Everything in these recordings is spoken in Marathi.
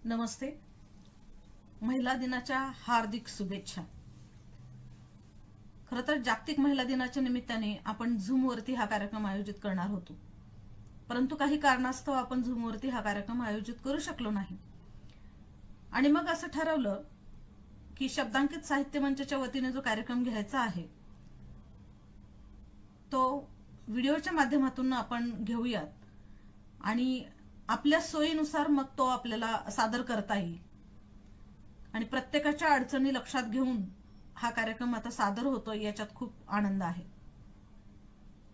नमस्ते. महिला दिनाच्या हार्दिक शुभेच्छा. खरं तर जागतिक महिला दिनाच्या निमित्ताने आपण झूमवरती हा कार्यक्रम आयोजित करणार होतो, परंतु काही कारणास्तव आपण झूमवरती हा कार्यक्रम आयोजित करू शकलो नाही. आणि मग असं ठरवलं की शब्दांकित साहित्य मंचच्या वतीने जो कार्यक्रम घ्यायचा आहे तो व्हिडिओच्या माध्यमातून आपण घेऊयात आणि आपल्या सोयीनुसार मग तो आपल्याला सादर करता येईल. आणि प्रत्येकाच्या अडचणी लक्षात घेऊन हा कार्यक्रम आता सादर होतोय, याच्यात खूप आनंद आहे.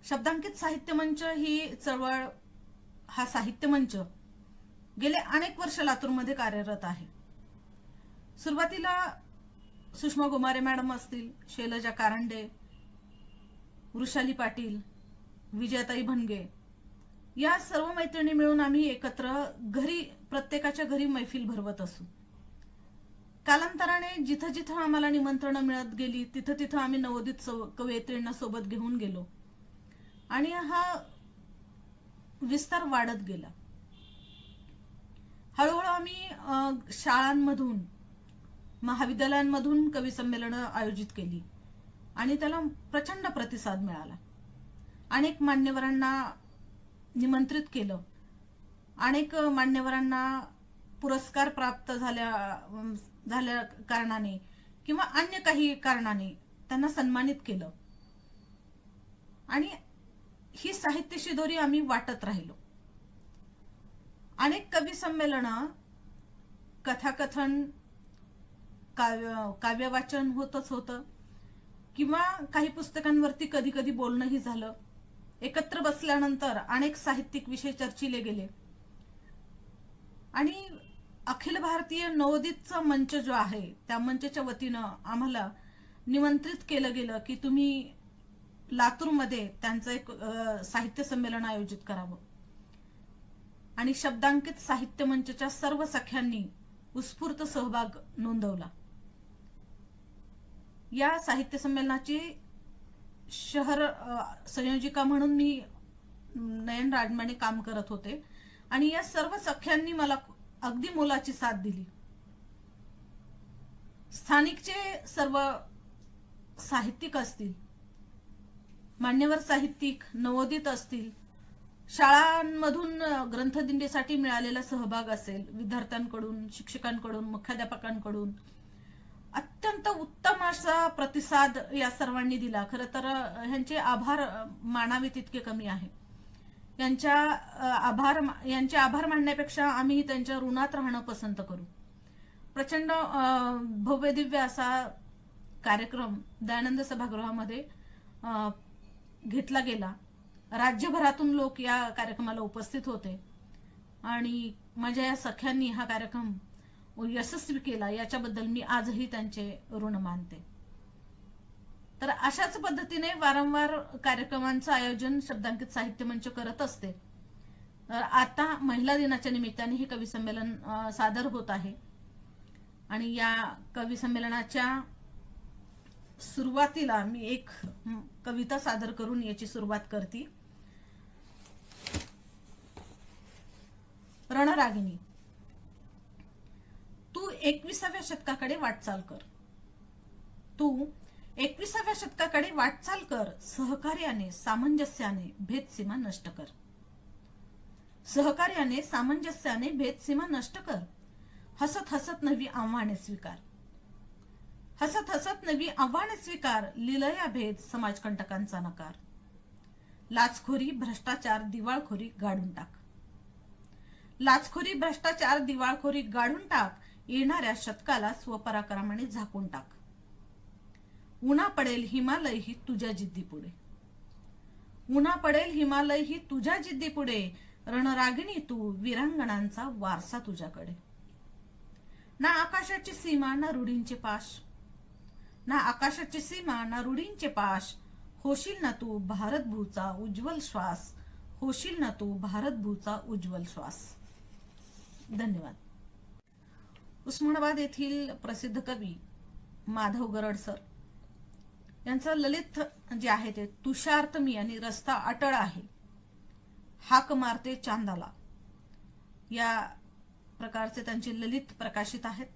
शब्दांकित साहित्य मंच ही चळवळ, हा साहित्य मंच गेले अनेक वर्ष लातूरमध्ये कार्यरत आहे. सुरुवातीला सुषमा गोमारे मॅडम असतील, शैलजा कारंडे, वृषाली पाटील, विजयाताई भनगे या सर्व मैत्रिणी मिळून आम्ही एकत्र प्रत्येकाच्या घरी मैफिल भरवत असू. कालांतराने जिथं जिथं आम्हाला निमंत्रण मिळत गेली तिथं तिथं आम्ही नवोदित कवयित्रींना सोबत घेऊन गेलो आणि हा विस्तार वाढत गेला. हळूहळू आम्ही शाळांमधून, महाविद्यालयांमधून कवी संमेलनं आयोजित केली आणि त्याला प्रचंड प्रतिसाद मिळाला. अनेक मान्यवरांना निमंत्रित केलं, अनेक मान्यवरांना पुरस्कार प्राप्त झाल्या कारणाने किंवा अन्य काही कारणाने त्यांना सन्मानित केलं आणि ही साहित्य शिदोरी आम्ही वाटत राहिलो. अनेक कवी संमेलनं, कथाकथन, काव्यवाचन होतच होतं किंवा काही पुस्तकांवरती कधी कधी बोलणंही झालं. एकत्र बसल्यानंतर अनेक साहित्यिक विषय चर्चिले गेले आणि अखिल भारतीय नवोदितचा मंच जो आहे त्या मंचाच्या वतीनं आम्हाला निमंत्रित केलं गेलं की तुम्ही लातूरमध्ये त्यांचं एक साहित्य संमेलन आयोजित करावं. आणि शब्दांकित साहित्य मंचच्या सर्व सख्यांनी उत्स्फूर्त सहभाग नोंदवला. या साहित्य संमेलनाची शहर संयोजिका म्हणून मी नयन राजमाने काम करत होते आणि या सर्व सख्यांनी मला अगदी मोलाची साथ दिली. स्थानिकचे सर्व साहित्यिक असतील, मान्यवर साहित्यिक, नवोदित असतील, शाळांमधून ग्रंथदिंडीसाठी मिळालेला सहभाग असेल, विद्यार्थ्यांकडून, शिक्षकांकडून, मुख्याध्यापकांकडून अत्यंत उत्तम असा प्रतिसाद या सर्वांनी दिला. खरं तर ह्यांचे आभार मानावे तितके कमी आहे. यांचे आभार मानण्यापेक्षा आम्ही त्यांच्या ऋणात राहणं पसंत करू. प्रचंड भव्य दिव्य असा कार्यक्रम दयानंद सभागृहामध्ये घेतला गेला. राज्यभरातून लोक या कार्यक्रमाला उपस्थित होते आणि माझ्या या सख्यांनी हा कार्यक्रम यशस्वी केला, याच्याबद्दल मी आजही त्यांचे ऋण मानते. तर अशाच पद्धतीने वारंवार कार्यक्रमांचं आयोजन शब्दांकित साहित्य मंच करत असते. आता महिला दिनाच्या निमित्ताने हे कवी संमेलन सादर होत आहे आणि या कवी संमेलनाच्या सुरुवातीला मी एक कविता सादर करून याची सुरुवात करते. रणरागिणी. तू 21व्या शतकाकडे वाटचाल कर. तू 21व्या शतकाकडे वाटचाल कर. सहकार्याने, सामंजस्याने भेदसीमा नष्ट कर. सहकार्याने, सामंजस्याने भेदसीमा नष्ट कर. हसत हसत नवी आव्हाने स्वीकार. हसत हसत नवी आव्हाने स्वीकार. लिलया भेद, समाजकंटकांचा नकार. लाचखोरी, भ्रष्टाचार, दिवाळखोरी गाडून टाक. लाचखोरी, भ्रष्टाचार, दिवाळखोरी गाडून टाक. येणाऱ्या शतकाला स्वपराक्रमाने झाकून टाक. उन्हा पडेल हिमालय ही तुझ्या जिद्दी पुढे. उन्हा पडेल हिमालय ही तुझ्या जिद्दी पुढे. रणरागिणी तू, वीरांगणांचा वारसा तुझ्याकडे. ना आकाशाची सीमा, ना रूढींचे पाश. ना आकाशाची सीमा, ना रूढींचे पाश. होशील ना तू भारतभूचा उज्ज्वल श्वास. होशील ना तू भारतभूचा उज्ज्वल श्वास. धन्यवाद. उस्मानाबाद येथील प्रसिद्ध कवी माधव गरड सर यांचं ललित जे आहे ते तुषार्त मी आणि रस्ता अटळ आहे, हाक मारते चांदाला, या प्रकारचे त्यांचे ललित प्रकाशित आहेत.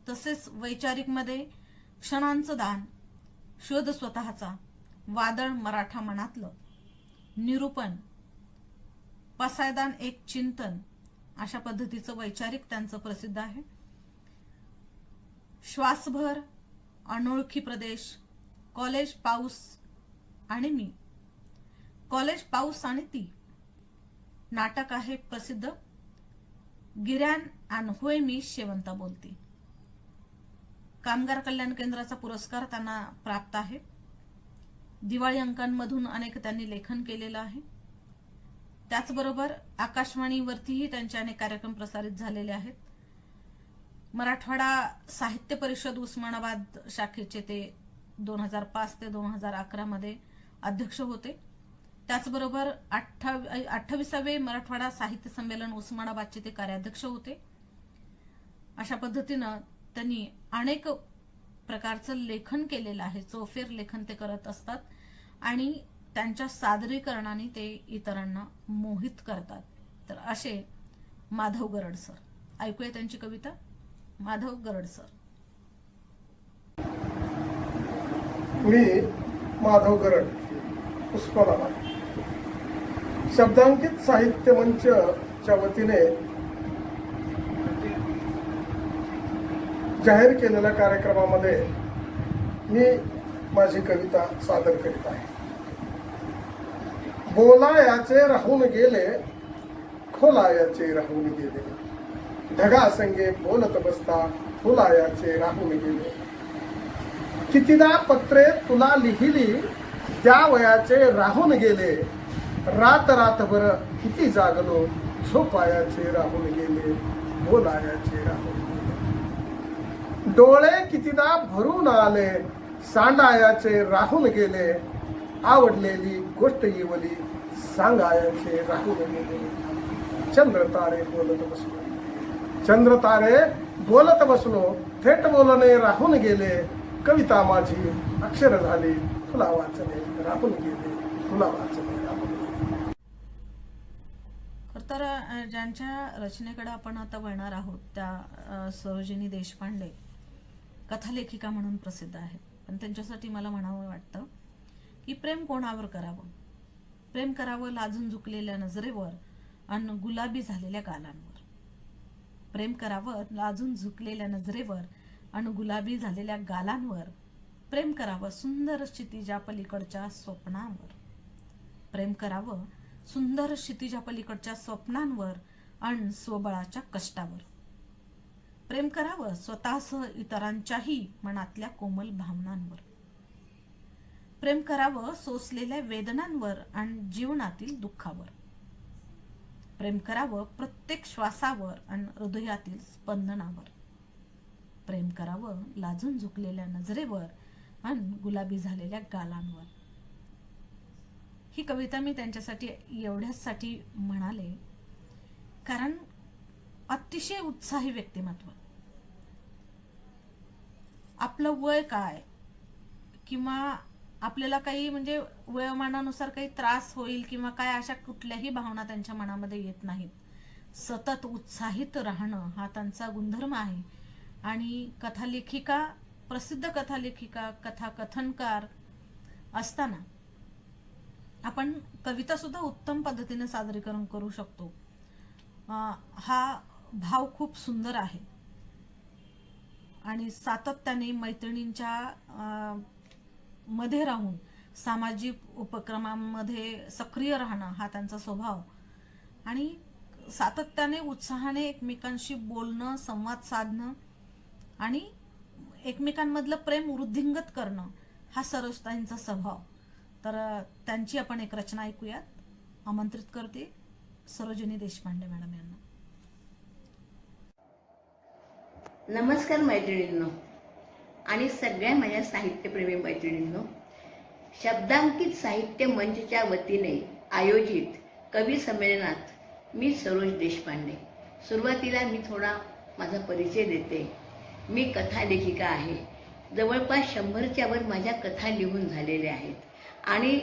तसेच वैचारिकमध्ये क्षणांचं दान, शोध स्वतःचा, वादळ मराठा मनातलं, निरूपण, पसायदान एक चिंतन अशा पद्धतीचं वैचारिक त्यांचं प्रसिद्ध आहे. श्वासभर, अनोळखी प्रदेश, कॉलेज, पाऊस आणि मी, कॉलेज, पाऊस आणि ती नाटक आहे प्रसिद्ध. गिर्यान आणि होय मी शेवंता बोलती. कामगार कल्याण केंद्राचा पुरस्कार त्यांना प्राप्त आहे. दिवाळी अंकांमधून अनेक त्यांनी लेखन केलेलं आहे. त्याचबरोबर आकाशवाणीवरतीही त्यांचे अनेक कार्यक्रम प्रसारित झालेले आहेत. मराठवाडा साहित्य परिषद उस्मानाबाद शाखेचे ते 2005 ते 2011 मध्ये अध्यक्ष होते. त्याचबरोबर 28वे मराठवाडा साहित्य संमेलन उस्मानाबादचे ते कार्याध्यक्ष होते. अशा पद्धतीनं त्यांनी अनेक प्रकारचं लेखन केलेलं आहे. चौफेर लेखन ते करत असतात आणि त्यांच्या सादरीकरणाने ते इतरांना मोहित करतात. तर असे माधव गरड सर. ऐकूया त्यांची कविता. माधव गरड सर. मी माधव गरड, उस्मानाबाद. शब्दांकित साहित्य मंचच्या वतीने जाहीर केलेल्या कार्यक्रमामध्ये मी माझी कविता सादर करीत आहे. बोलायाचे राहून गेले, खोलायाचे राहून गेले, ढगा संगे बोलत बसता फुलायाचे राहून गेले. कितीदा पत्रे तुला लिहिली, त्या वयाचे राहून गेले, रात रातभर किती जागलो, झोपायाचे राहून गेले, बोलायाचे राहून गेले. डोळे कितीदा भरून आले, सांडायाचे राहून गेले, आवडलेली गोष्ट येवली, सांगायाचे राहून गेले. चंद्र तारे बोलत बसलो, चंद्र तारे बोलत बसलो, थेट बोलणे राहून गेले. कविता माझी अक्षर झाली, तुला वाचणे राहून गेले, तुला वाचणे राहून गेले. तर ज्यांच्या रचनेकडे आपण आता वळणार आहोत त्या सरोजिनी देशपांडे कथालेखिका म्हणून प्रसिद्ध आहेत. पण त्यांच्यासाठी मला म्हणावं वाटतं की प्रेम कोणावर करावं. प्रेम करावं लाजून झुकलेल्या नजरेवर आणि गुलाबी झालेल्या गालांवर. प्रेम करावं लाजून झुकलेल्या नजरेवर आणि गुलाबी झालेल्या गालांवर. प्रेम करावं सुंदर क्षितिजा पलीकडच्या स्वप्नांवर. प्रेम करावं सुंदर क्षितिजा पलीकडच्या स्वप्नांवर आणि स्वबळाच्या कष्टावर. प्रेम करावं स्वतःसह इतरांच्याही मनातल्या कोमल भावनांवर. प्रेम करावं सोसलेल्या वेदनांवर आणि जीवनातील दुःखावर. प्रेम करावं प्रत्येक श्वासावर आणि हृदयातील स्पंदनावर. प्रेम करावं लाजून झुकलेल्या नजरेवर आणि गुलाबी झालेल्या गालांवर. ही कविता मी त्यांच्यासाठी एवढ्यासाठी म्हणाले कारण अतिशय उत्साही व्यक्तिमत्व. आपलं वय काय किंवा आपल्याला काही म्हणजे वयोमानानुसार काही त्रास होईल किंवा काय अशा कुठल्याही भावना त्यांच्या मनामध्ये येत नाहीत. सतत उत्साहित राहणं हा त्यांचा गुणधर्म आहे. आणि कथालेखिका, प्रसिद्ध कथालेखिका, कथाकथनकार असताना आपण कविता सुद्धा उत्तम पद्धतीने सादरीकरण करू शकतो. हा भाव खूप सुंदर आहे आणि सातत्याने मैत्रिणींच्या मध्ये राहून सामाजिक उपक्रमांमध्ये सक्रिय राहणं हा त्यांचा स्वभाव आणि सातत्याने उत्साहाने एकमेकांशी बोलणं, संवाद साधणं आणि एकमेकांमधलं प्रेम वृद्धिंगत करणं हा सरोजताईंचा स्वभाव. तर त्यांची आपण एक रचना ऐकूयात. आमंत्रित करते सरोजिनी देशपांडे मॅडम यांना. नमस्कार मैत्रिणींनो आणि सगळ्या माझ्या साहित्यप्रेमी मैत्रिणींनो. शब्दांकित साहित्य मंचच्या वतीने आयोजित कवी संमेलनात मी सरोज देशपांडे. सुरुवातीला मी थोडा माझा परिचय देते. मी कथालेखिका आहे. जवळपास 100च्या वर माझ्या कथा लिहून झालेल्या आहेत आणि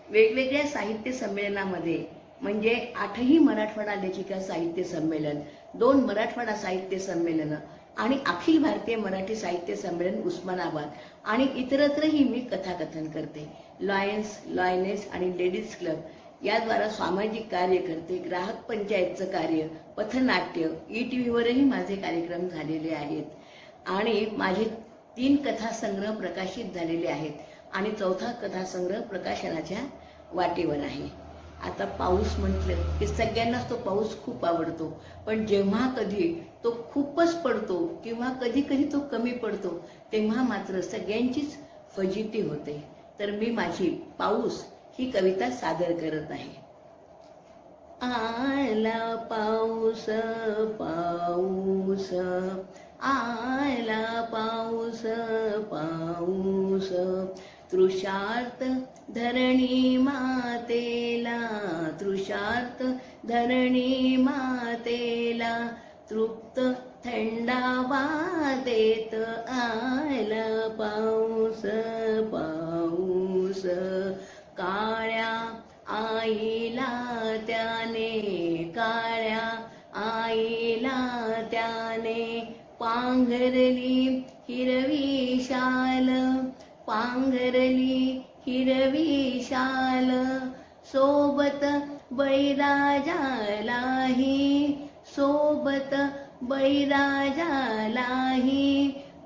वेगवेगळ्या साहित्य संमेलनामध्ये म्हणजे 8ही मराठवाडा लेखिका साहित्य संमेलन, 2 मराठवाडा साहित्य संमेलन आणि अखिल भारतीय मराठी साहित्य संमेलन उस्मानाबाद आणि इतरत्रही मी कथाकथन करते. लॉयनेस आणि लेडीज क्लब याद्वारा सामाजिक कार्य करते. ग्राहक पंचायतचं कार्य, पथनाट्य, ETVवरही माझे कार्यक्रम झालेले आहेत आणि माझे 3 कथासंग्रह प्रकाशित झालेले आहेत आणि 4था कथासंग्रह प्रकाशनाच्या वाटेवर आहे. आता पाऊस म्हटलं की सगळ्यांनाच तो पाऊस खूप आवडतो, पण जेव्हा कधी तो खूपच पडतो किंवा कधी कधी तो कमी पडतो तेव्हा मात्र सगळ्यांचीच फजिती होते. तर मी माझी पाऊस ही कविता सादर करत आहे. आला पाऊस पाऊस, आला पाऊस पाऊस, तृषार्त धरणी मातेला, तृषार्त धरणी मातेला, तृप्त थंडावा देत आला पाऊस पाऊस. काळ्या आईला त्याने, काळ्या आईला त्याने पांघरली हिरवी शाल, पांघरली हिरवी शाल, सोबत बळीराजालाही, सोबत बळीराजालाही,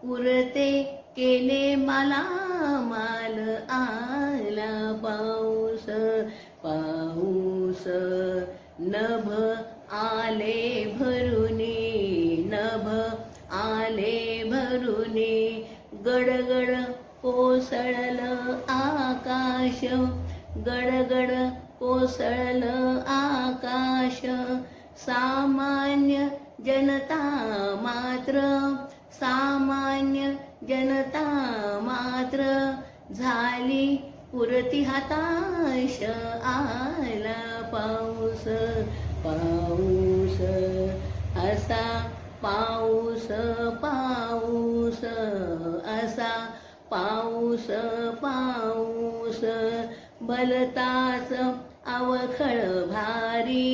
पुरते केले मला माल. आला पाऊस पाऊस, नभ आले भरुनी, नभ आले भरुनी, गडगड कोसळलं आकाश, गडगड कोसळलं आकाश. सामान्य जनता मात्र, सामान्य जनता मात्र झाली पुरती हताश. आला पाऊस पाऊस, असा पाऊस पाऊस, असा पाऊस पाऊस. भलताच अवखळ भारी,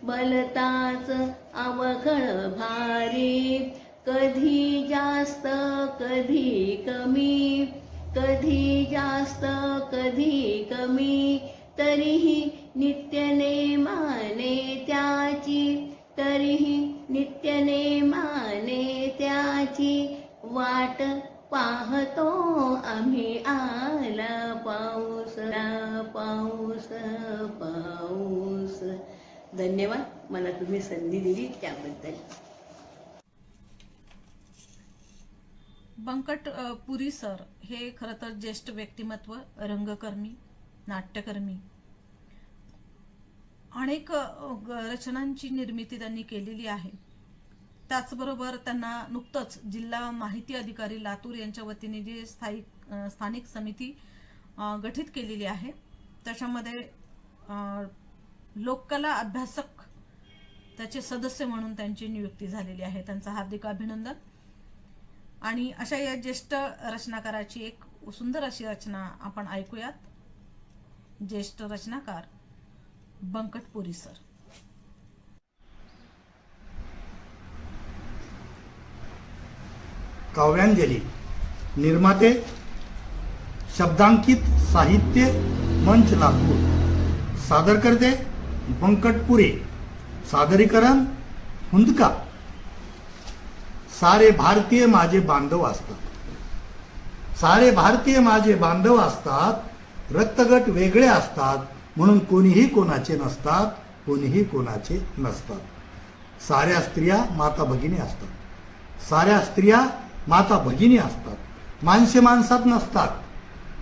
भलताच अवखळ भारी, कधी जास्त कधी कमी, कधी जास्त कधी कमी, तरीही नित्य नेमाने त्याची, तरीही नित्य नेमाने त्याची वाट पाहतो आम्ही. आला पाऊस पाऊस पाऊस. धन्यवाद मला तुम्ही संधी दिली त्याबद्दल. बंकट पुरी सर हे खरं तर ज्येष्ठ व्यक्तिमत्व, रंगकर्मी, नाट्यकर्मी, अनेक रचनांची निर्मिती त्यांनी केलेली आहे. त्याचबरोबर त्यांना नुकतंच जिल्हा माहिती अधिकारी लातूर यांच्या वतीने जी स्थानिक समिती गठीत केलेली आहे त्याच्यामध्ये लोककला अभ्यासक त्याचे सदस्य म्हणून त्यांची नियुक्ती झालेली आहे. त्यांचं हार्दिक अभिनंदन. आणि अशा या ज्येष्ठ रचनाकाराची एक सुंदर अशी रचना आपण ऐकूयात. ज्येष्ठ रचनाकार बंकट पुरी सर. काव्यांजली निर्माते शब्दांकित साहित्य मंच नागपूर. सादर करते बंकट पुरी. सादरीकरण हुंदका. सारे भारतीय माझे बांधव असतात, सारे भारतीय माझे बांधव असतात. रक्तगट वेगळे असतात म्हणून कोणीही कोणाचे नसतात, कोणीही कोणाचे नसतात. साऱ्या स्त्रिया माता भगिनी असतात, साऱ्या स्त्रिया माता भगिनी असतात. माणसे माणसात नसतात,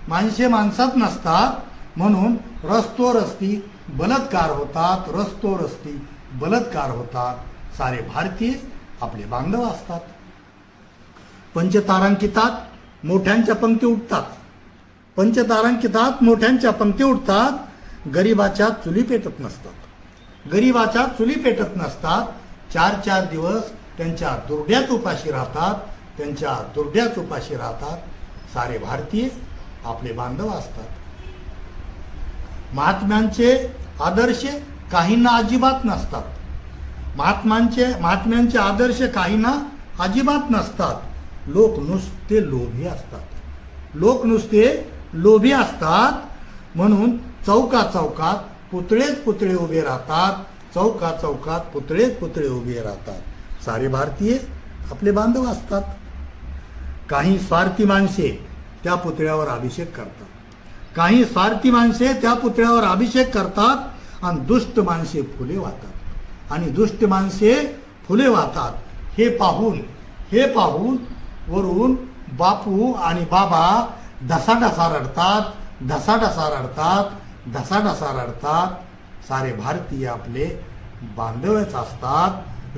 माणसे माणसात नसतात म्हणून रस्तोरस्ती बलात्कार होतात, रस्तोरस्ती बलात्कार होतात. सारे भारतीय आपले बांधव असतात. पंचतारांकितात मोठ्यांच्या पंक्ती उठतात, पंचतारांकितात मोठ्यांच्या पंक्ती उठतात. गरिबाच्या चुली पेटत नसतात, गरिबाच्या चुली पेटत नसतात. 4-4 दिवस त्यांच्या दुर्ड्यात उपाशी राहतात, त्यांच्या दुर्ड्यात उपाशी राहतात. सारे भारतीय आपले बांधव असतात. महात्म्यांचे आदर्श काहींना अजिबात नसतात. महात्म्यांचे आदर्श काहींना अजिबात नसतात. लोक नुसते लोभी असतात. म्हणून चौकात पुतळेच पुतळे उभे राहतात. चौकात पुतळेच पुतळे उभे राहतात. सारे भारतीय आपले बांधव असतात. काही स्वार्थी माणसे त्या पुतळ्यावर अभिषेक करतात. आणि दुष्ट माणसे फुले वाहतात. हे पाहून वरून बापू आणि बाबा ढसाढसा रडतात. सारे भारतीय आपले बांधवच असतात.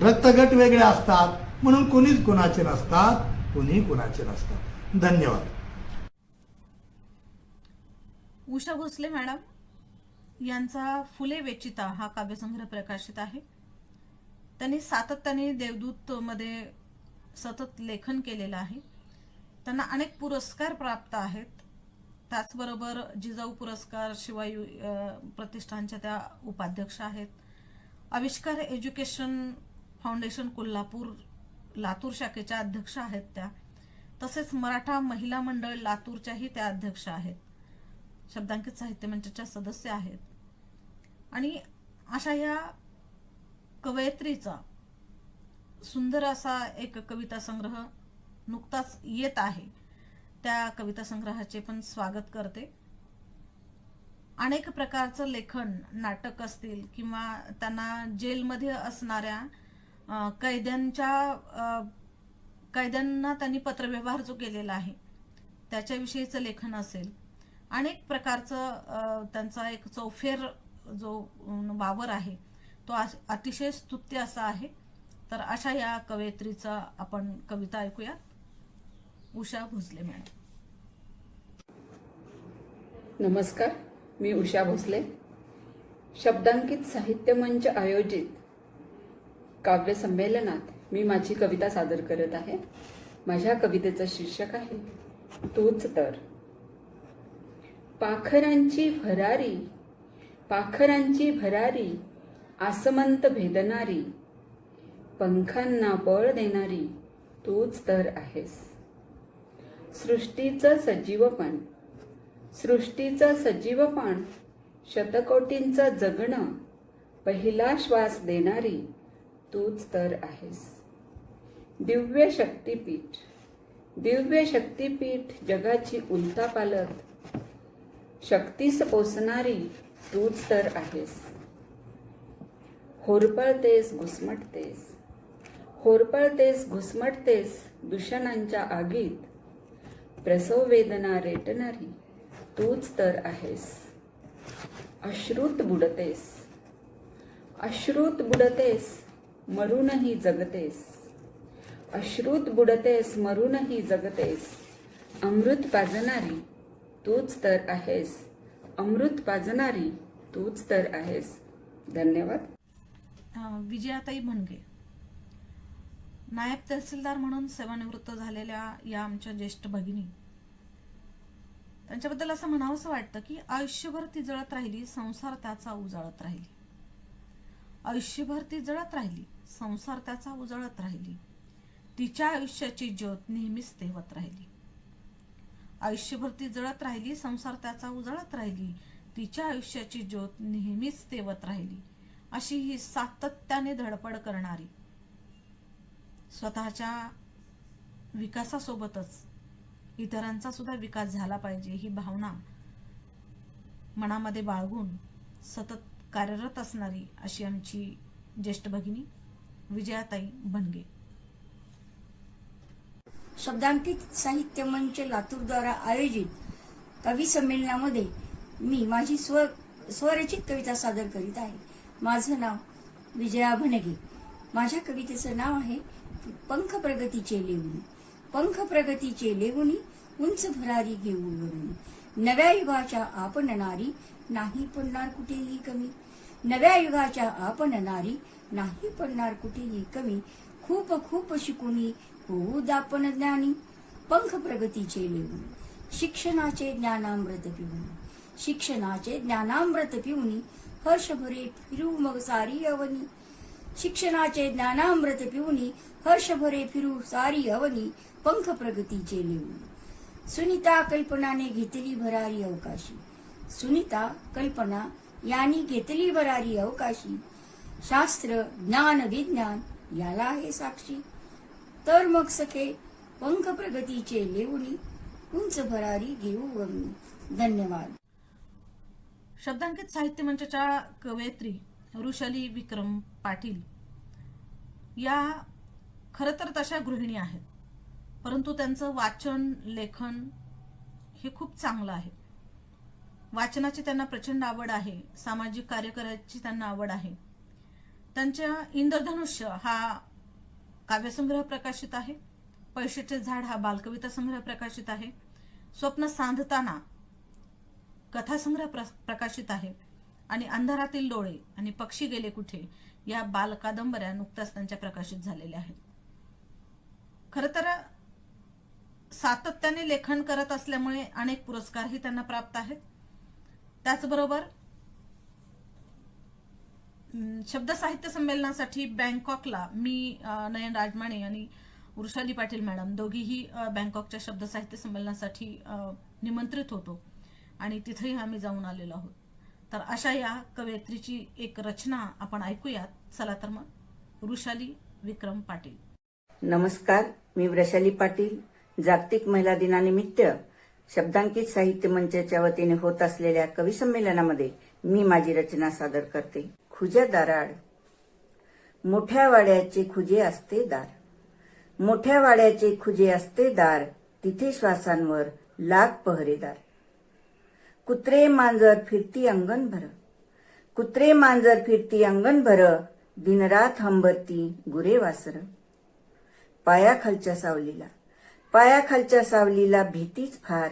रक्तगट वेगळे असतात. म्हणून कोणीच कोणाचे नसतात. धन्यवाद. उषा भोसले मॅडम यांचा फुले वेचिता हा काव्यसंग्रह प्रकाशित आहे. त्यांनी सातत्याने देवदूत मध्ये सतत लेखन केलेलं आहे. त्यांना अनेक पुरस्कार प्राप्त आहेत. त्याचबरोबर जिजाऊ पुरस्कार, शिवाय प्रतिष्ठानच्या त्या उपाध्यक्ष आहेत. आविष्कार एज्युकेशन फाउंडेशन कोल्हापूर लातूर शाखेच्या अध्यक्ष आहेत त्या. तसेच मराठा महिला मंडळ लातूरच्याही त्या अध्यक्ष आहेत. शब्दांकित साहित्य मंचाच्या सदस्य आहेत. आणि अशा या कवयित्रीचा सुंदर असा एक कविता संग्रह नुकताच येत आहे. त्या कविता संग्रहाचे पण स्वागत करते. अनेक प्रकारचं लेखन, नाटक असतील किंवा त्यांना जेलमध्ये असणाऱ्या कैद्यांना त्यांनी पत्रव्यवहार जो केलेला आहे त्याच्याविषयीचं लेखन असेल. अनेक प्रकारचं त्यांचा एक चौफेर जो वावर आहे तो अतिशय स्तुत्य असा आहे. तर अशा या कवयित्रीचा आपण कविता ऐकूया. उषा भोसले मॅडम. नमस्कार, मी उषा भोसले. शब्दांकित साहित्य मंच आयोजित काव्य संमेलनात मी माझी कविता सादर करत आहे. माझ्या कवितेचं शीर्षक आहे तूच तर. पाखरांची भरारी आसमंत भेदणारी, पंखांना बळ देणारी तूच तर आहेस. सृष्टीचं सजीवपण शतकोटींचं जगणं पहिला श्वास देणारी तूच तर आहेस. दिव्य शक्तीपीठ जगाची उलथापालथ शक्तीस पोसणारी तूच तर आहेस. होरपळतेस घुसमटतेस दूषणांच्या आगीत, प्रसव वेदना रेटणारी तूच तर आहेस. अश्रूत बुडतेस मरूनही जगतेस. अमृत पाजणारी तूच तर आहेस. धन्यवाद. विजयाताई भणगे, नायब तहसीलदार म्हणून सेवानिवृत्त झालेल्या या आमच्या ज्येष्ठ भगिनी, त्यांच्याबद्दल असं म्हणावंसं वाटतं की आयुष्यभर ती जळत राहिली, संसार त्याचा उजळत राहिली. आयुष्यभर ती जळत राहिली, संसार त्याचा उजळत राहिली. तिच्या आयुष्याची ज्योत नेहमीच तेवत राहिली. आयुष्यभर ती जळत राहिली, संसार त्याचा उजळत राहिली. तिच्या आयुष्याची ज्योत नेहमीच तेवत राहिली. अशी ही सातत्याने धडपड करणारी, स्वतःच्या विकासासोबतच इतरांचा सुद्धा विकास झाला पाहिजे ही भावना मनामध्ये बाळगून सतत कार्यरत असणारी अशी आमची ज्येष्ठ भगिनी विजयाताई भणगे. शब्दांकित साहित्य मंच लातूर द्वारा आयोजित कवी संमेलनामध्ये मी माझी स्वरचित कविता सादर करीत आहे. माझं नाव विजया भणगे. माझ्या कवितेचं नाव आहे पंख प्रगतीचे लेवुनी उंच भरारी घेऊन वरून. नव्या युगाच्या आपण नारी नाही पडणार कुठेही कमी. नव्या युगाच्या आपण नारी नाही पडणार कुठेही कमी. खूप शिकुनी होऊ दापन ज्ञानी. पंख प्रगतीचे लेवुनी शिक्षणाचे ज्ञानामृत पिऊनी हर्ष भरे फिरू मग सारी अवनी. शिक्षणाचे ज्ञानामृत पिऊनी हर्ष भरे फिरू सारी अवनी. पंख प्रगतीचे लिहून. सुनीता कल्पनाने घेतली भरारी अवकाशी. सुनीता कल्पना यांनी घेतली भरारी अवकाशी. शास्त्र ज्ञान विज्ञान याला आहे साक्षी. तर मग सखे पंख प्रगतीचे लेवणी उंच भरारी घेऊ वगणी. धन्यवाद. शब्दांकित साहित्य मंचाच्या कवयित्री वृषाली विक्रम पाटील या खरं तर तशा गृहिणी आहेत, परंतु त्यांचं वाचन लेखन हे खूप चांगलं आहे. वाचनाची त्यांना प्रचंड आवड आहे. सामाजिक कार्य करायची त्यांना आवड आहे. त्यांच्या इंद्रधनुष्य हा काव्यसंग्रह प्रकाशित आहे. पैशाचे झाड हा बालकविता संग्रह प्रकाशित आहे. स्वप्न सांधताना कथासंग्रह प्रकाशित आहे. आणि अंधारातील डोळे आणि पक्षी गेले कुठे या बालकादंबऱ्या नुकत्याच त्यांच्या प्रकाशित झालेल्या आहेत. खरं तर सातत्याने लेखन करत असल्यामुळे अनेक पुरस्कारही त्यांना प्राप्त आहेत. त्याचबरोबर शब्द साहित्य संमेलनासाठी बँकॉकला मी नयन राजमाणे आणि वृषाली पाटील मॅडम दोघीही बँकॉकच्या शब्द साहित्य संमेलनासाठी निमंत्रित होतो आणि तिथेही आम्ही जाऊन आलेलो आहोत. तर अशा या कवयित्रीची एक रचना आपण ऐकूयात. चला तर मग वृषाली विक्रम पाटील. नमस्कार, मी वृषाली पाटील. जागतिक महिला दिनानिमित्त शब्दांकित साहित्य मंचाच्या वतीने होत असलेल्या कवी संमेलनामध्ये मी माझी रचना सादर करते. खुज्या दाराड. मोठ्या वाड्याचे खुजे असते दार. मोठ्या वाड्याचे खुजे असते दार. तिथे श्वासांवर लाग पहरेदार. कुत्रे मांजर फिरती अंगणभर. कुत्रे मांजर फिरती अंगणभर. दिनरात हंबरती गुरे वासर. पायाखालच्या सावलीला. पायाखालच्या सावलीला भीतीच फार.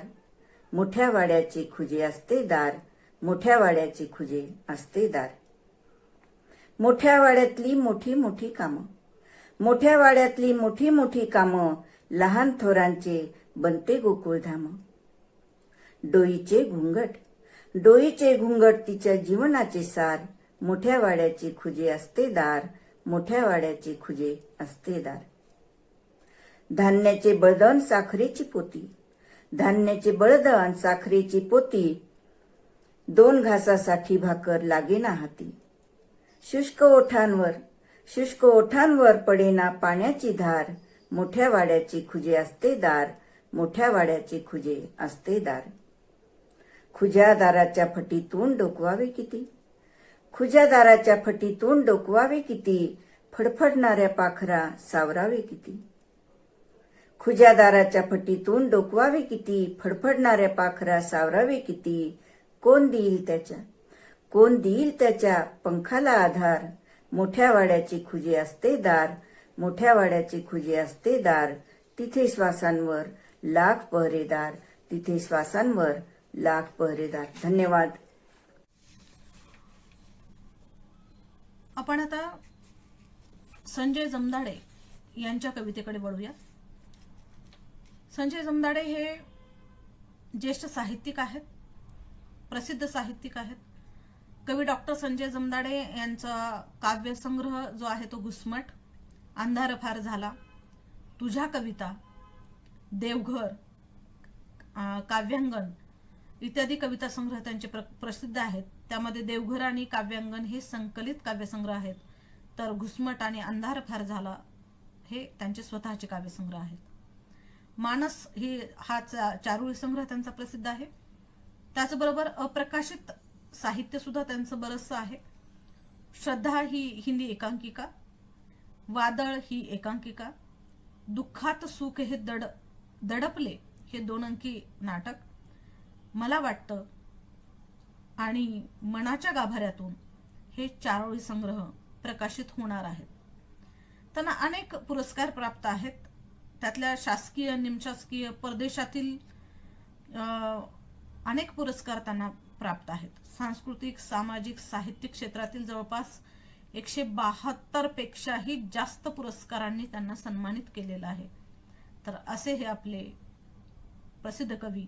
मोठ्या वाड्याचे खुजे असते दार. मोठ्या वाड्याचे खुजे असते दार. मोठ्या वाड्यातली मोठी मोठी कामं. मोठ्या वाड्यातली मोठी मोठी कामं. लहान थोरांचे बनते गोकुळधाम. डोईचे घुंगट. डोईचे घुंगट तिच्या जीवनाचे सार. मोठ्या वाड्याचे खुजे असते दार. मोठ्या वाड्याचे खुजे असते दार. धान्याचे बळदण साखरेची पोती. धान्याचे बळदण साखरेची पोती. 2 घासासाठी भाकर लागेना हाती. शुष्क ओठांवर पडेना पाण्याची धार. मोठ्या वाड्याचे खुजे असते दार. मोठ्या वाड्याचे खुजे असते दार. खुज्या दाराच्या फटीतून डोकवावे किती. खुज्या दाराच्या फटीतून डोकवावे किती. फडफडणाऱ्या पाखरा सावरावे किती. खुज्या दाराच्या फटीतून डोकवावे किती. फडफडणाऱ्या पाखरा सावरावे किती. कोण देईल त्याच्या पंखाला आधार. मोठ्या वाड्याचे खुजे असते दार. मोठ्या वाड्याचे खुजे असते दार. तिथे श्वासांवर लाख पहरेदार. तिथे श्वासांवर लाख पहरेदार. धन्यवाद. आपण आता संजय जमदाडे यांच्या कवितेकडे वळूया. संजय जमदाडे हे ज्येष्ठ साहित्यिक आहेत, प्रसिद्ध साहित्यिक आहेत. कवी डॉक्टर संजय जमदाडे यांचा काव्यसंग्रह जो आहे तो घुसमट, अंधार फार झाला, तुझ्या कविता, देवघर, काव्यांगण इत्यादी कविता संग्रह त्यांचे प्रसिद्ध आहेत. त्यामध्ये देवघर आणि काव्यांगण हे संकलित काव्यसंग्रह आहेत, तर घुसमट आणि अंधार फार झाला हे त्यांचे स्वतःचे काव्यसंग्रह आहेत. मानस हा चारोळी संग्रह त्यांचा प्रसिद्ध आहे. त्याचबरोबर अप्रकाशित साहित्य सुद्धा त्यांचं बरंचसं आहे. श्रद्धा ही हिंदी एकांकिका, वादळ ही एकांकिका, दुःखात सुख हे दडपले हे 2 अंकी नाटक, मला वाटतं आणि मनाच्या गाभाऱ्यातून हे चारोळी संग्रह प्रकाशित होणार आहेत. त्यांना अनेक पुरस्कार प्राप्त आहेत. त्यातल्या शासकीय, निमशासकीय, परदेशातील अनेक पुरस्कार त्यांना प्राप्त आहेत. सांस्कृतिक, सामाजिक, साहित्यिक क्षेत्रातील जवळपास 172 पेक्षाही जास्त पुरस्कारांनी त्यांना सन्मानित केलेलं आहे. तर असे हे आपले प्रसिद्ध कवी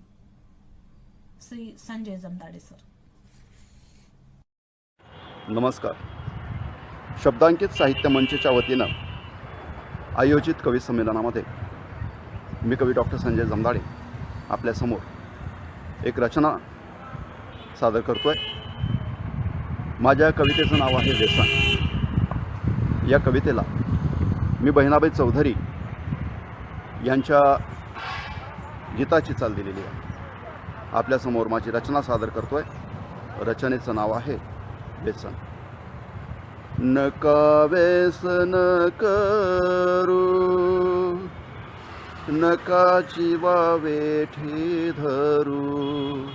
श्री संजय जमदाडे सर. नमस्कार. शब्दांकित साहित्य मंचच्या वतीनं आयोजित कवी संमेलनामध्ये मी कवी डॉक्टर संजय जमदाडे आपल्यासमोर एक रचना सादर करतो आहे. माझ्या कवितेचं नाव आहे व्यसन. या कवितेला मी बहिणाबाई चौधरी यांच्या गीताची चाल दिलेली आहे. आपल्यासमोर माझी रचना सादर करतो आहे. रचनेचं नाव आहे व्यसन. नका व्यसन करू, नका चिवावेठे धरू,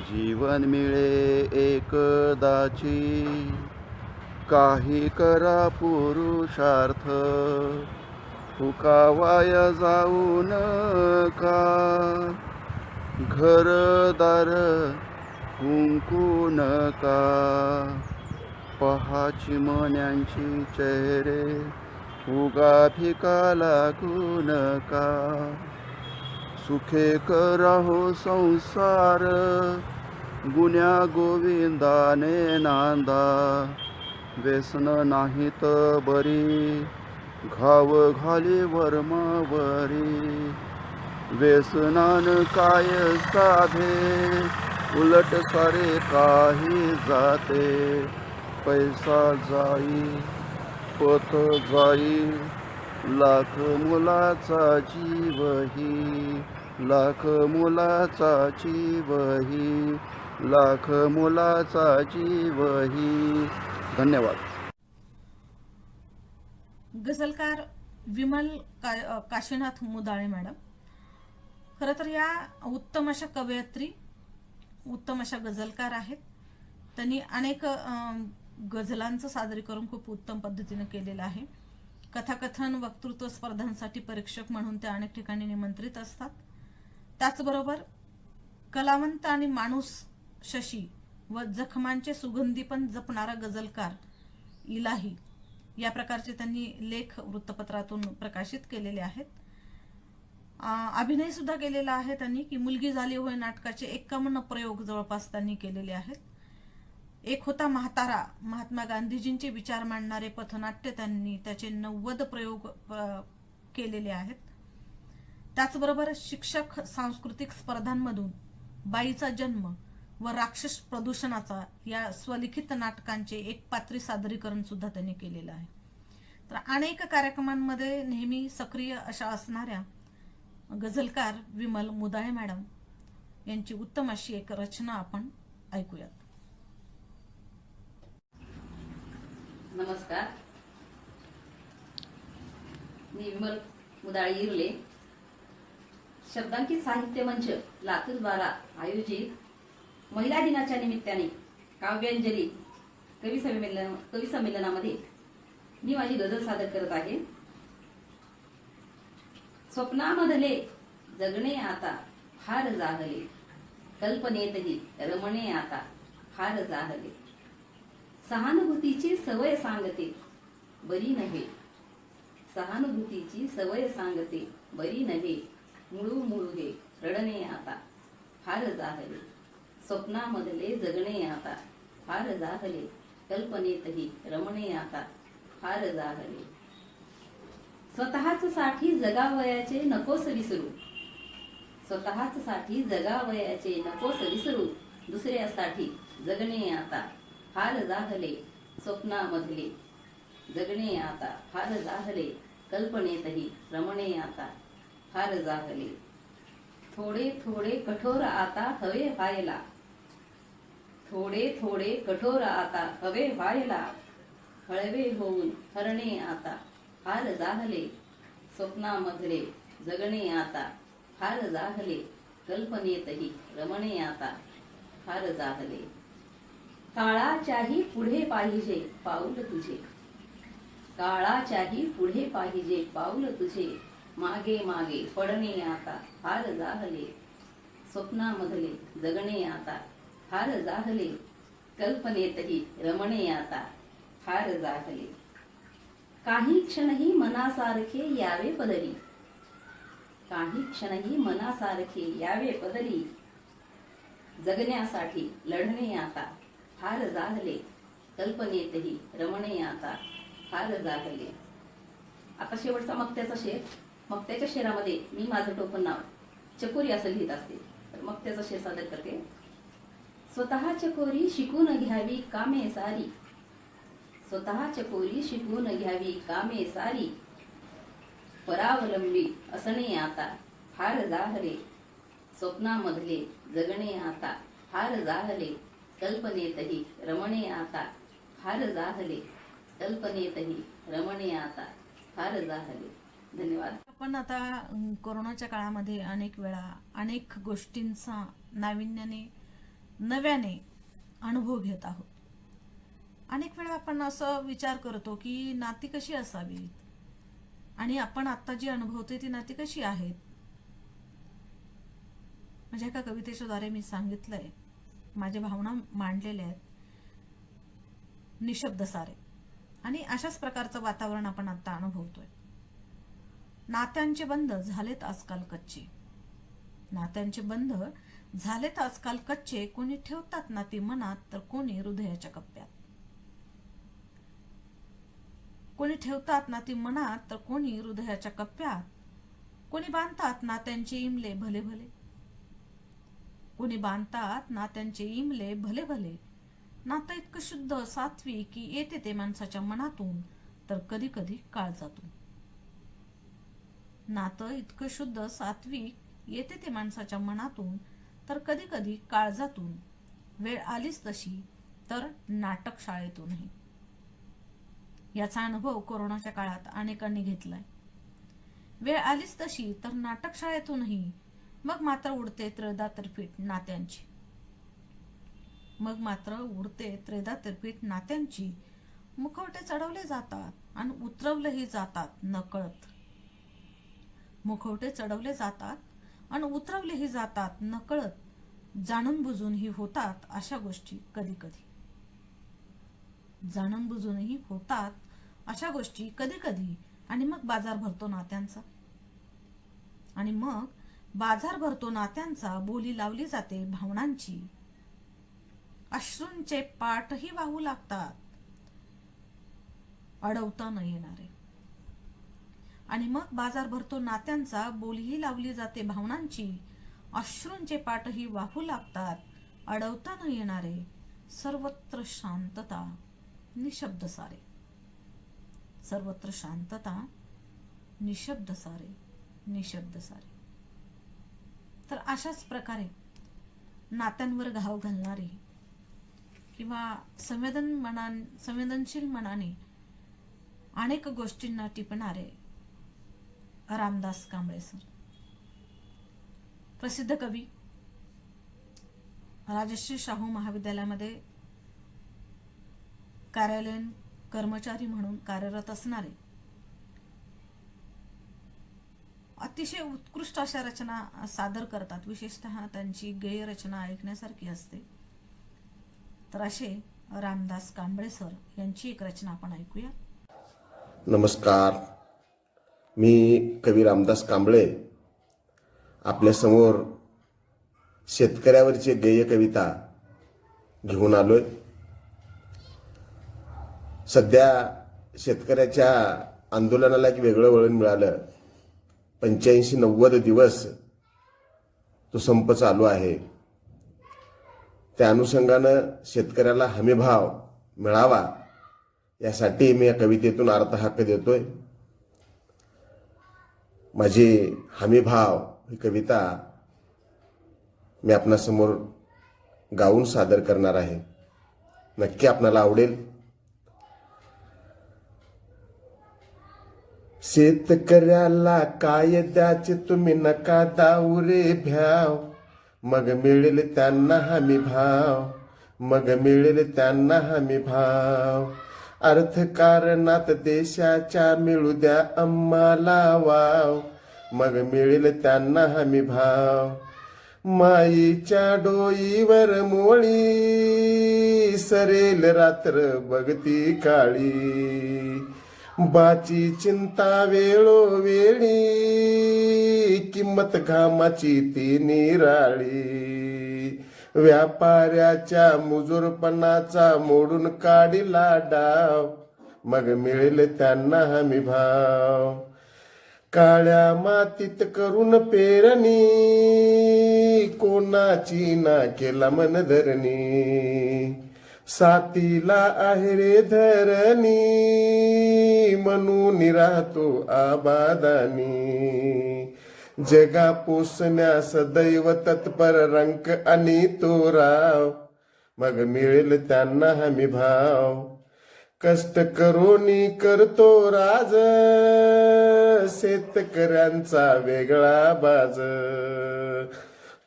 जीवन मिळे एकदाची, काही करा पुरुषार्थ, फुकावाया जाऊ नका, घरदार कुंकू नका, पहा चिमण्यांची चेहरे, उगा फिका लागू नका, सुखे करा हो संसार, गुन्या गोविंदाने नांदा, व्यसन नाहीत बरी, घाव घाली वर्मावरी, व्यसनान काय साधे, उलट सारे काही जाते, पैसा जाई पथ जाई, लाख मुलाचा जीवही, लाख मुलाचा जीवही, लाख मुलाचा जीवही. धन्यवाद. गझलकार विमल काशीनाथ मुदाळे मॅडम. खरं तर या उत्तम अशा कवयित्री, उत्तम अशा गझलकार आहेत. त्यांनी अनेक गझलांचं सादरीकरण खूप उत्तम पद्धतीने केलेलं आहे. कथाकथन वक्तृत्व स्पर्धांसाठी परीक्षक म्हणून ते अनेक ठिकाणी निमंत्रित असतात. त्याचबरोबर कलावंत आणि माणूस शशी व जखमांचे सुगंधी पण जपणारा गझलकार इलाही या प्रकारचे त्यांनी लेख वृत्तपत्रातून प्रकाशित केलेले आहेत. अभिनय सुद्धा केलेला आहे त्यांनी की मुलगी झाली होय नाटकाचे 51 प्रयोग जवळपास त्यांनी केलेले आहेत. एक होता म्हातारा, महात्मा गांधीजींचे विचार मांडणारे पथनाट्य त्यांनी त्याचे 90 प्रयोग केलेले आहेत. त्याचबरोबर शिक्षक सांस्कृतिक स्पर्धांमधून बाईचा जन्म व राक्षस प्रदूषणाचा या स्वलिखित नाटकांचे एक पात्री सादरीकरण सुद्धा त्यांनी केलेलं आहे. तर अनेक कार्यक्रमांमध्ये नेहमी सक्रिय अशा असणाऱ्या गझलकार विमल मुदाळे मॅडम यांची उत्तम अशी एक रचना आपण ऐकूयात. नमस्कार, मी विमल मुदाळे इरले. शब्दांकित साहित्य मंच लातूर द्वारा आयोजित महिला दिनाच्या निमित्ताने काव्यांजली कवी संमेलनामध्ये मी माझी गझल सादर करत आहे. स्वप्नामधले जगणे आता फार जाहले, कल्पनेतही रमणे आता फार जाहले, सहानुभूतीची सवय सांगते बरी नव्हे, सहानुभूतीची सवय सांगते बरी नव्हे, मुळू मुळू हे रडणे आता फार जाहले, स्वप्नामधले जगणे आता फार जाहले, कल्पनेतही रमणे आता फार जाहले, स्वतःच साठी जगावयाचे नकोस विसरू, स्वतःच साठी जगावयाचे नकोस विसरू, दुसऱ्यासाठी जगणे आता फार जाहले, स्वप्नामधले जगणे आता फार जाहले, कल्पनेतही रमणे आता फार जाहले, थोडे थोडे कठोर आता हवे व्हायला, थोडे थोडे कठोर आता हवे व्हायला, हळवे होऊन हरणे आता फार जाहले, स्वप्नामधले जगणे आता फार जाहले, कल्पनेतही रमणे आता फार जाहले, काळाच्याही पुढे पाहिजे पाऊल तुझे, काळाच्याही पुढे पाहिजे पाऊल तुझे, मागे मागे पडणे आता फार जाहले, स्वप्नामधले जगणे आता फार जाहले, कल्पनेतही रमणे आता फार जाहले, काही क्षणही मनासारखे यावे पदरी, काही क्षणही मनासारखे यावे पदरी, जगण्यासाठी लढणे आता फार जाहले, कल्पनेतही रमणे आता फार जाहले. आता शेवटचा मक्त्याचा शेर. मक्त्याच्या शेरामध्ये मी माझं टोपण नाव चकोरी असं लिहित असते. तर मक्त्याचा शेर सादर करते. स्वतः चकोरी शिकून घ्यावी कामे सारी. स्वतः चकोरी शिकून घ्यावी कामे सारी. परावलंबी असणे आता फार जाहले. स्वप्नामधले जगणे आता फार जाहले. कल्पनेतही रमणे आता फार जाहले. कल्पनेतही रमणे आता फार जाहले. धन्यवाद. आपण आता कोरोनाच्या काळामध्ये अनेक वेळा अनेक गोष्टींचा नव्याने अनुभव घेत आहोत. अनेक वेळा आपण असं विचार करतो की नाती कशी असावीत आणि आपण आता जी अनुभवतोय ती नाती कशी आहेत. माझ्या एका कवितेच्या द्वारे मी सांगितलंय, माझ्या भावना मांडलेल्या आहेत निशब्द सारे. आणि अशाच प्रकारचं वातावरण आपण आता अनुभवतोय. नात्यांचे बंध झालेत आजकाल कच्चे. नात्यांचे बंध झालेत आजकाल कच्चे. कोणी ठेवतात नाती मनात तर कोणी हृदयाच्या कप्प्यात. कोणी ठेवतात नाती मनात तर कोणी हृदयाच्या कप्प्यात. कोणी बांधतात नात्यांचे इमले भले भले. कोणी बांधतात नात्यांचे इमले भले भले. नातं इतकं शुद्ध सात्विक की येते ते माणसाच्या मनातून तर कधी कधी काळजातून. नातं इतकं शुद्ध सात्विक येते ते माणसाच्या मनातून तर कधी कधी काळजातून. वेळ आलीच तशी तर नाटक शाळेतूनही. याचा अनुभव कोरोनाच्या काळात अनेकांनी घेतलाय. वेळ आलीच तशी तर नाटक शाळेतूनही. मग मात्र उडते त्रेधा तिरपीट नात्यांची. मग मात्र उडते त्रेधा तिरपीट नात्यांची. मुखवटे चढवले जातात आणि उतरवलेही जातात नकळत. मुखवटे चढवले जातात आणि उतरवलेही जातात नकळत. जाणून बुजूनही होतात अशा गोष्टी कधी कधी. जाणून बुजूनही होतात अशा गोष्टी कधी कधी. आणि मग बाजार भरतो नात्यांचा. आणि मग बाजार भरतो नात्यांचा. बोली लावली जाते भावनांची. अश्रूंचे पाठही वाहू लागतात अडवता न येणारे. आणि मग बाजार भरतो नात्यांचा. बोलीही लावली जाते भावनांची. अश्रूंचे पाठही वाहू लागतात अडवता न येणारे. सर्वत्र शांतता निशब्द सारे. सर्वत्र शांतता निशब्द सारे. निशब्द सारे. तर अशाच प्रकारे नात्यांवर घाव घालणारे किंवा संवेदनशील मनाने अनेक गोष्टींना टिपणारे रामदास कांबळे सर, प्रसिद्ध कवी, राजश्री शाहू महाविद्यालयामध्ये कार्यालयीन कर्मचारी म्हणून कार्यरत असणारे अतिशय उत्कृष्ट अशा रचना सादर करतात. विशेषतः त्यांची गेय रचना ऐकण्यासारखी असते. तर असे रामदास कांबळे सर यांची एक रचना आपण ऐकूया. नमस्कार, मी कवी रामदास कांबळे आपल्यासमोर शेतकऱ्यावरची गेय कविता घेऊन आलोय. सध्या शेतकऱ्याच्या आंदोलनाला एक वेगळं वळण मिळालं. 85-90 दिवस तो संप चालू आहे. त्या अनुषंगानं शेतकऱ्याला हमीभाव मिळावा यासाठी मी या कवितेतून अर्थहक्क देतोय. माझी हमीभाव ही कविता मी आपणासमोर गाऊन सादर करणार आहे. नक्की आपणाला आवडेल. शेतकऱ्याला कायद्याचे तुम्ही नका दाऊ रे भ्याव. मग मिळेल त्यांना हमी भाव. मग मिळेल त्यांना हमी भाव. अर्थकारणात देशाच्या मिळू द्या आम्हाला वाव. मग मिळेल त्यांना हमी भाव. माईच्या डोईवर मोळी सरेल रात्र बघती काळी. बाची चिंता वेळोवेळी किंमत घामाची ती निराळी. व्यापाऱ्याच्या मुजूरपणाचा मोडून काढिला डाव, मग मिळेल त्यांना हमी भाव. काळ्या मातीत करून पेरणी, कोणाची ना केला मन धरणी. सातीला आहे रे धरणी, म्हणून राहतो आबादानी. जगा पोसण्या सदैव तत्पर रंक आणि तो राव, मग मिळेल त्यांना हमी भाव. कष्ट करोनी करतो राज, शेतकऱ्यांचा वेगळा बाज.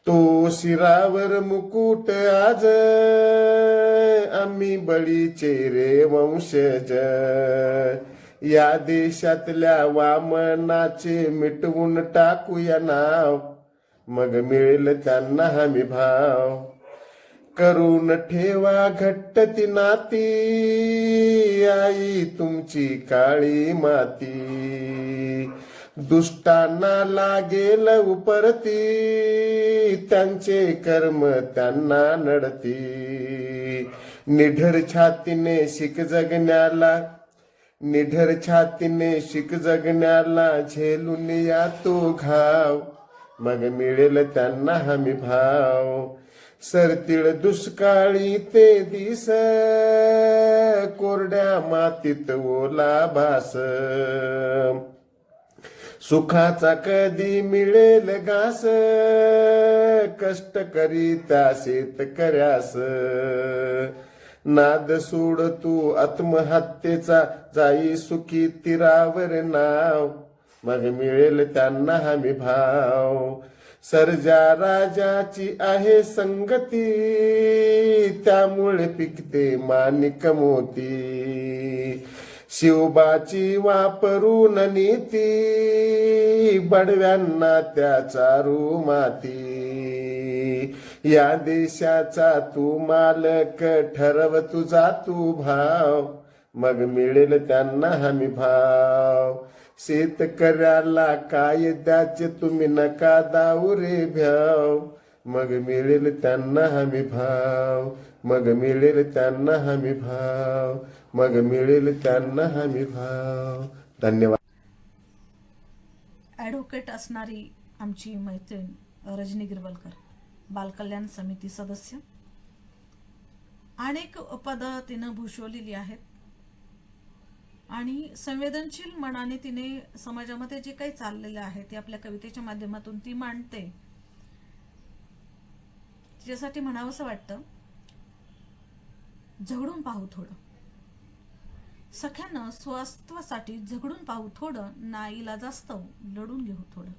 तो शिरावर मुकुट आज, आम्ही बळीचे रे वंशज. या देशातल्या वामनाचे मिटवून टाकूया नाव, मग मिळेल त्यांना हमी भाव. करून ठेवा घट्ट ती नाती, आई तुमची काळी माती. दुष्टांना लागेल उपरती, त्यांचे कर्म त्यांना नडती. निढर छातीने शिक जगण्याला, निढर छातीने शिक जगण्याला. झेलून या तो घाव, मग मिळेल त्यांना हमी भाव. सरतीळ दुष्काळी ते दिस, कोरड्या मातीत ओला भास. सुखाचा कधी मिळेल घास, कष्ट करी त्या शेतकऱ्यास. नाद सोड तू आत्महत्येचा, जाई सुखी तीरावर नाव, मग मिळेल त्यांना हमी भाव. सर्जा राजाची आहे संगती, त्यामुळे पिकते माणिक मोती. शिवबाची वापरून नीती, बडव्यांना त्या चारू माती. या देशाचा तू मालक, ठरव तुझा तू भाव, मग मिळेल त्यांना हमी भाव. शेतकऱ्याला कायद्याचे तुम्ही नका दाऊ रे भ्याव, मग मिळेल त्यांना हमी भाव. मग मिळेल त्यांना हमी भाव. मग मिळेल त्यांना हमी भाव. धन्यवाद. ॲडव्होकेट असणारी आमची मैत्रीण रजनी गिरवलकर, बालकल्याण समिती सदस्य. अनेक पदं तिनं भूषवलेली आहेत आणि संवेदनशील मनाने तिने समाजामध्ये जे काही चाललेलं आहे ते आपल्या कवितेच्या माध्यमातून ती मांडते. तिच्यासाठी म्हणावंसं वाटतं, झगडून पाहू थोडं. सख्यानं स्वास्थ्यासाठी झगडून पाहू थोडं, नाईलाजास्तव लढून घेऊ थोडं.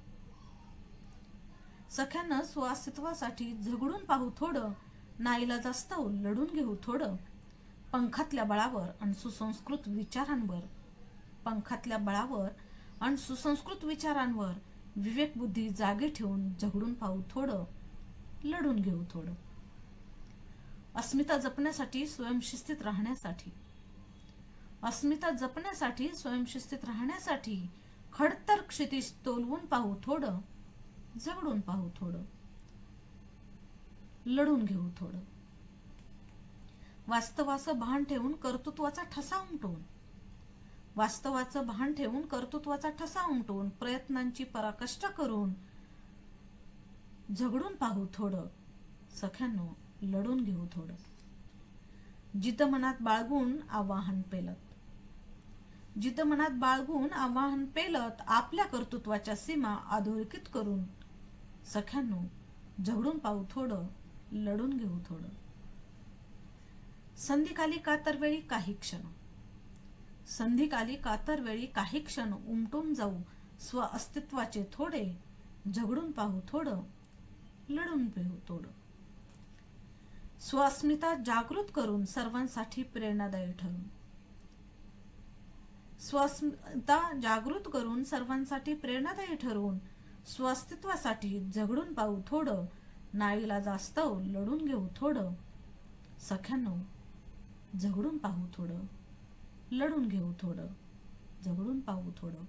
सख्यानं स्वास्थ्यासाठी झगडून पाहू थोडं, नाईलाजास्तव लढून घेऊ थोडं. पंखातल्या बळावर आणि सुसंस्कृत विचारांवर, पंखातल्या बळावर आणि सुसंस्कृत विचारांवर विवेकबुद्धी जागे ठेवून झगडून पाहू थोडं, लढून घेऊ थोडं. अस्मिता जपण्यासाठी, स्वयंशिस्तीत राहण्यासाठी, अस्मिता जपण्यासाठी, स्वयंशिस्तीत राहण्यासाठी खडतर क्षितिज तोलवून पाहू थोडं, झगडून पाहू थोडं, लढून घेऊ थोडं. वास्तवाचं भान ठेवून कर्तृत्वाचा ठसा उमटवून, वास्तवाचं भान ठेवून कर्तृत्वाचा ठसा उमटवून प्रयत्नांची पराकाष्ठा करून झगडून पाहू थोडं. सख्यानो लढून घेऊ थोडं. जिद्द मनात बाळगून आवाहन पेलत, जिद्द मनात बाळगून आवाहन पेलत आपल्या कर्तृत्वाच्या सीमा अधोरेखित करून सख्यानो झगडून पाहू थोडं, लढून घेऊ थोडं. संधिकाली कातरवेळी काही क्षण, संधिकाली कातरवेळी काही क्षण उमटून जाऊ स्व अस्तित्वाचे थोडे, झगडून पाहू थोडं, लढून घेऊ थोडं. स्वअस्मिता जागृत करून सर्वांसाठी प्रेरणादायी ठरून, स्वअस्मिता जागृत करून सर्वांसाठी प्रेरणादायी ठरून स्वअस्तित्वासाठी झगडून पाहू थोडं, नाईलाजास्तव लढून घेऊ थोडं. सख्यानो झगडून पाहू थोडं, लढून घेऊ थोडं, झगडून पाहू थोडं,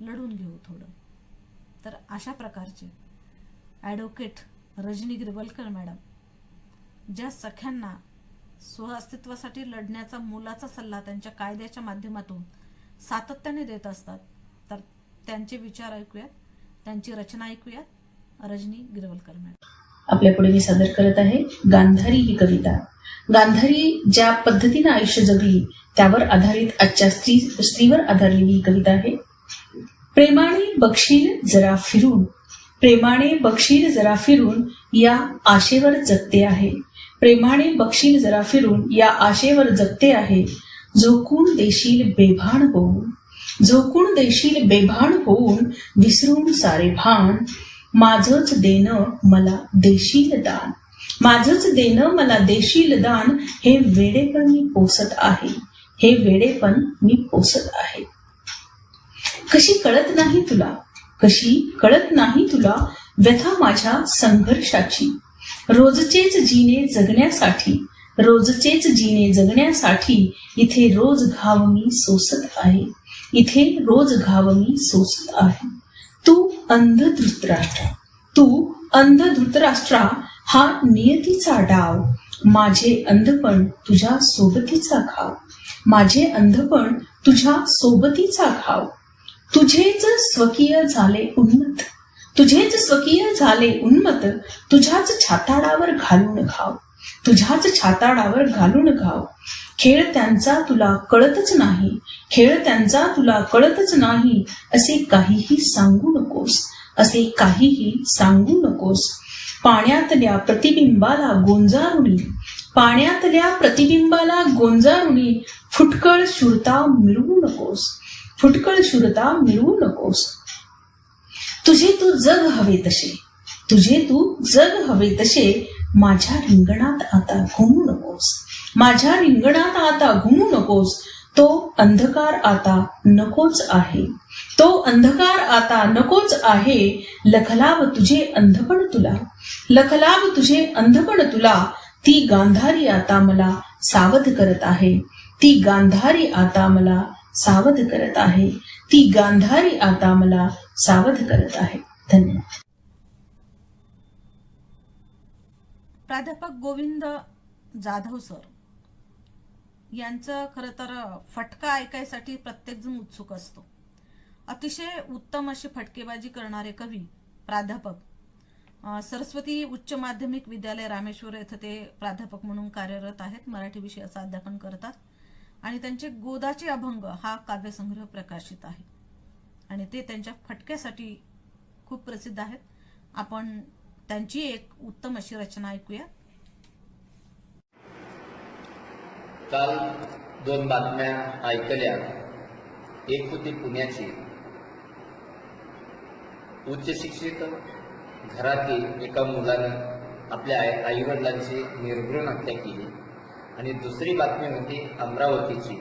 लढून घेऊ थोडं. तर अशा प्रकारचे ॲडव्होकेट रजनी गिरवलकर मॅडम ज्या सख्यांना स्वअस्तित्वासाठी लढण्याचा मोलाचा सल्ला त्यांच्या कायद्याच्या माध्यमातून सातत्याने देत असतात, तर त्यांचे विचार ऐकूयात, त्यांची रचना ऐकूयात. रजनी गिरवलकर मॅडम. आपल्या पुढे मी सादर करत आहे गांधारी ही कविता. गांधारी ज्या पद्धतीने आयुष्य जगली त्यावर आधारित आजच्या स्त्रीवर आधारलेली ही कविता आहे. प्रेमाने बघशील जरा फिरून, प्रेमाने बघशील जरा फिरून या आशेवर जगते आहे. प्रेमाने बघशील जरा फिरून या आशेवर जगते आहे. झोकून देशील बेभान होऊन, झोकून देशील बेभान होऊन विसरून सारे भान. माझंच देणं मला देशील दान, माझंच देणं मला देशील दान. हे वेडेपण मी पोसत आहे, हे वेडेपण मी पोसत आहे. कशी कळत नाही तुला, कशी कळत नाही तुला व्यथा माझ्या संघर्षाची. रोजचेच जीने जगण्यासाठी, रोजचेच जीने जगण्यासाठी इथे रोज घाव मी सोसत आहे, इथे रोज घाव मी सोसत आहे. तू अंध धृतराष्ट्रा, तू अंध धृतराष्ट्रा हा नियतीचा डाव. माझे अंधपण तुझ्या सोबतीचा घाव, माझे अंधपण तुझ्या सोबतीचा घाव. तुझेच स्वकीय झाले उन्मत, तुझेच स्वकीय झाले उन्मत. तुझ्याच छाताडावर घालून घाव, तुझ्याच छाताडावर घालून घाव. खेळ त्यांचा तुला कळतच नाही, खेळ त्यांचा तुला कळतच नाही. असे काहीही सांगू नकोस, असे काहीही सांगू नकोस. पाण्यातल्या प्रतिबिंबाला गोंजारुणी, पाण्यातल्या प्रतिबिंबाला गोंजारुणी फुटकळ शूरता मिळवू नकोस, फुटकळ शूरता मिळवू नकोस. तुझे तू जग हवे तसे, तुझे तू जग हवे तसे. माझ्या रिंगणात आता घुमू नकोस, माझ्या रिंगणात आता घुमू नकोस. तो अंधकार आता नकोच आहे, तो अंधकार आता नकोच आहे. लखलाभ तुझे अंधपण तुला, लखलाभ तुझे अंधपण तुला. ती गांधारी आता मला सावध करत आहे, ती गांधारी आता मला सावध करत आहे, ती गांधारी आता मला सावध करत आहे. धन्यवाद. प्राध्यापक गोविंद जाधव सर यांचं खरं तर फटका ऐकायसाठी प्रत्येकजण उत्सुक असतो. अतिशय उत्तम अशी फटकेबाजी करणारे कवी प्राध्यापक. सरस्वती उच्च माध्यमिक विद्यालय रामेश्वर येथे ते प्राध्यापक म्हणून कार्यरत आहेत, मराठी विषयाचं अध्यापन करतात आणि त्यांचे गोदाचे अभंग हा काव्यसंग्रह प्रकाशित आहे आणि ते त्यांच्या फटक्यासाठी खूप प्रसिद्ध आहेत. आपण त्यांची एक उत्तम अशी रचना ऐकूया. काल 2 बातम्या ऐकल्या. एक होती पुण्याची. उच्च शिक्षित घरातील एका मुलानं आपल्या आईवडिलांची निर्घृण हत्या केली आणि दुसरी बातमी होती अमरावतीची.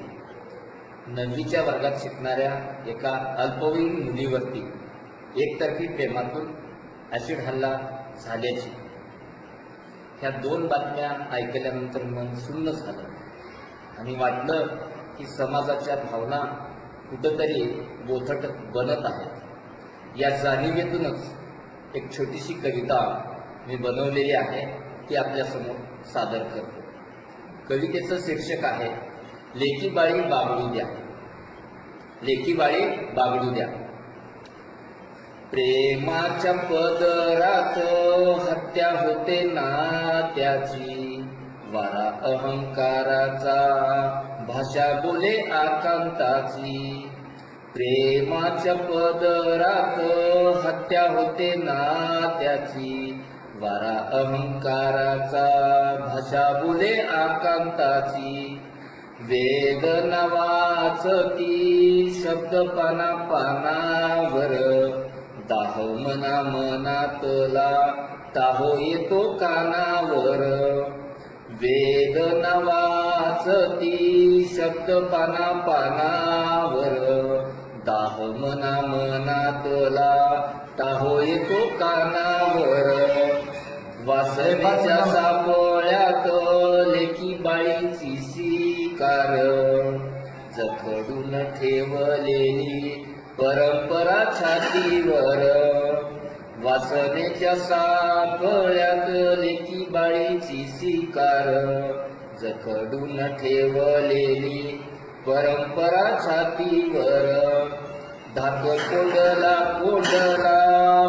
9वीच्या वर्गात शिकणाऱ्या एका अल्पवयीन मुलीवरती एकतर्फी प्रेमातून ॲसिड हल्ला झाल्याची. ह्या 2 बातम्या ऐकल्यानंतर मन सुन्न झालं आणि वाटलं की समाजाच्या भावना कुठंतरी बोथट बनत आहेत. या जाणीवेतूनच एक छोटीशी कविता मी बनवलेली आहे, ती आपल्यासमोर सादर करतो. कवितेचं शीर्षक आहे लेकी बाळी बागडू द्या, लेकी बाळी बागडू द्या. प्रेमाच्या पदरात हत्या होते नात्याची, वारा अहंकाराचा भाषा बोले आकांताची. प्रेमाच्या पदरात हत्या होते नात्याची, वारा अहंकाराचा भाषा बोले आकांताची. वेदना वाचती शब्द पाना पानावर, दाह मना मनातला ताहो येतो कानावर. वेदना वाचती शब्द पाना पानावर, दाह मना मनातला ताहो येतो कानावर. वासनेच्या सापळ्यात लेकी बाळीची शिकार, जखडून ठेवलेली परंपरा छातीवर. वासनेच्या साफळ्यात लेकी बाळीची शिकार जखडून ठेवलेली परंपरा छातीवर धाक कोंडला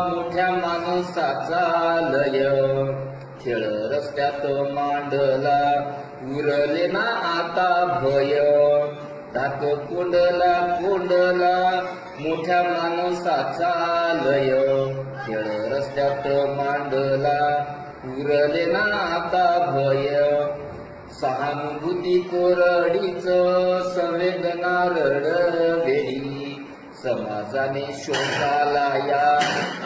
मोठ्या माणसाचा लय खेळ रस्त्यात मांडला उरले ना आता भय धाक कोंडला मोठ्या माणसाचा लय खेळ रस्त्यात मांडला उरले ना आता भय सहानुभूती कोरडीच संवेदना रडवेली समाजाने शोकाला या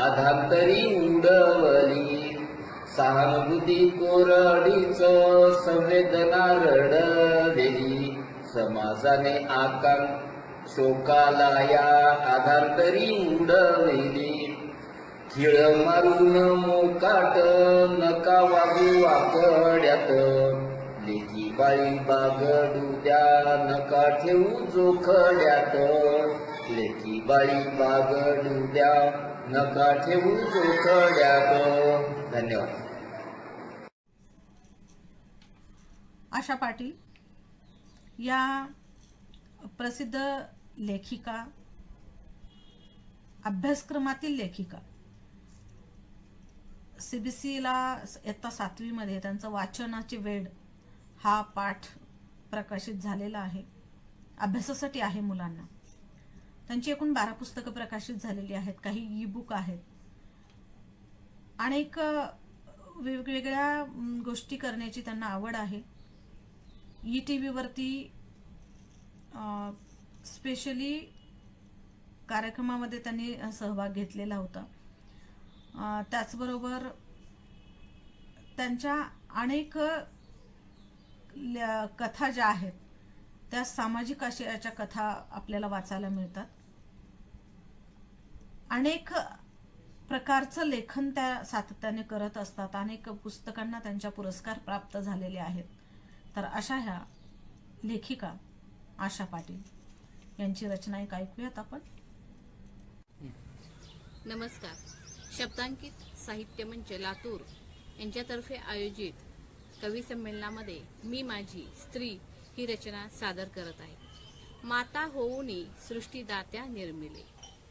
आधांतरी उडवली सहानुभूती कोरडीच संवेदना रडवेली समाजाने शोकाला या आधांतरी उडवली खिळ मारून मोकाट नका वागू आकड्यात लेकी बाळी बागडू द्या नका ठेवू जोखड्यात लेकी बाळी बागडू द्या नका ठेवू जोखड्यात. धन्यवाद. आशा पाटील या प्रसिद्ध लेखिका, अभ्यासक्रमातील लेखिका, CBSEला इयत्ता 7वी मध्ये त्यांचं वाचनाची वेड हा पाठ प्रकाशित झालेला आहे. अभ्यासासाठी आहे मुलांना. त्यांची एकूण 12 पुस्तकं प्रकाशित झालेली आहेत. काही ई-बुक आहेत. अनेक वेगवेगळ्या गोष्टी करण्याची त्यांना आवड आहे. ETV वरती स्पेशली कार्यक्रमामध्ये त्यांनी सहभाग घेतलेला होता. त्याचबरोबर त्यांच्या अनेक कथा ज्या आहेत त्या सामाजिक आशयाच्या कथा आपल्याला वाचायला मिळतात. अनेक प्रकारचं लेखन त्या सातत्याने करत असतात. अनेक पुस्तकांना त्यांच्या पुरस्कार प्राप्त झालेले आहेत. तर अशा ह्या लेखिका आशा पाटील यांची रचना एक ऐकूयात आपण. नमस्कार. शब्दांकित साहित्य मंच लातूर यांच्यातर्फे आयोजित कवी संमेलनामध्ये मी माझी स्त्री ही रचना सादर करत आहे. माता होऊनी सृष्टीदात्या निर्मिले,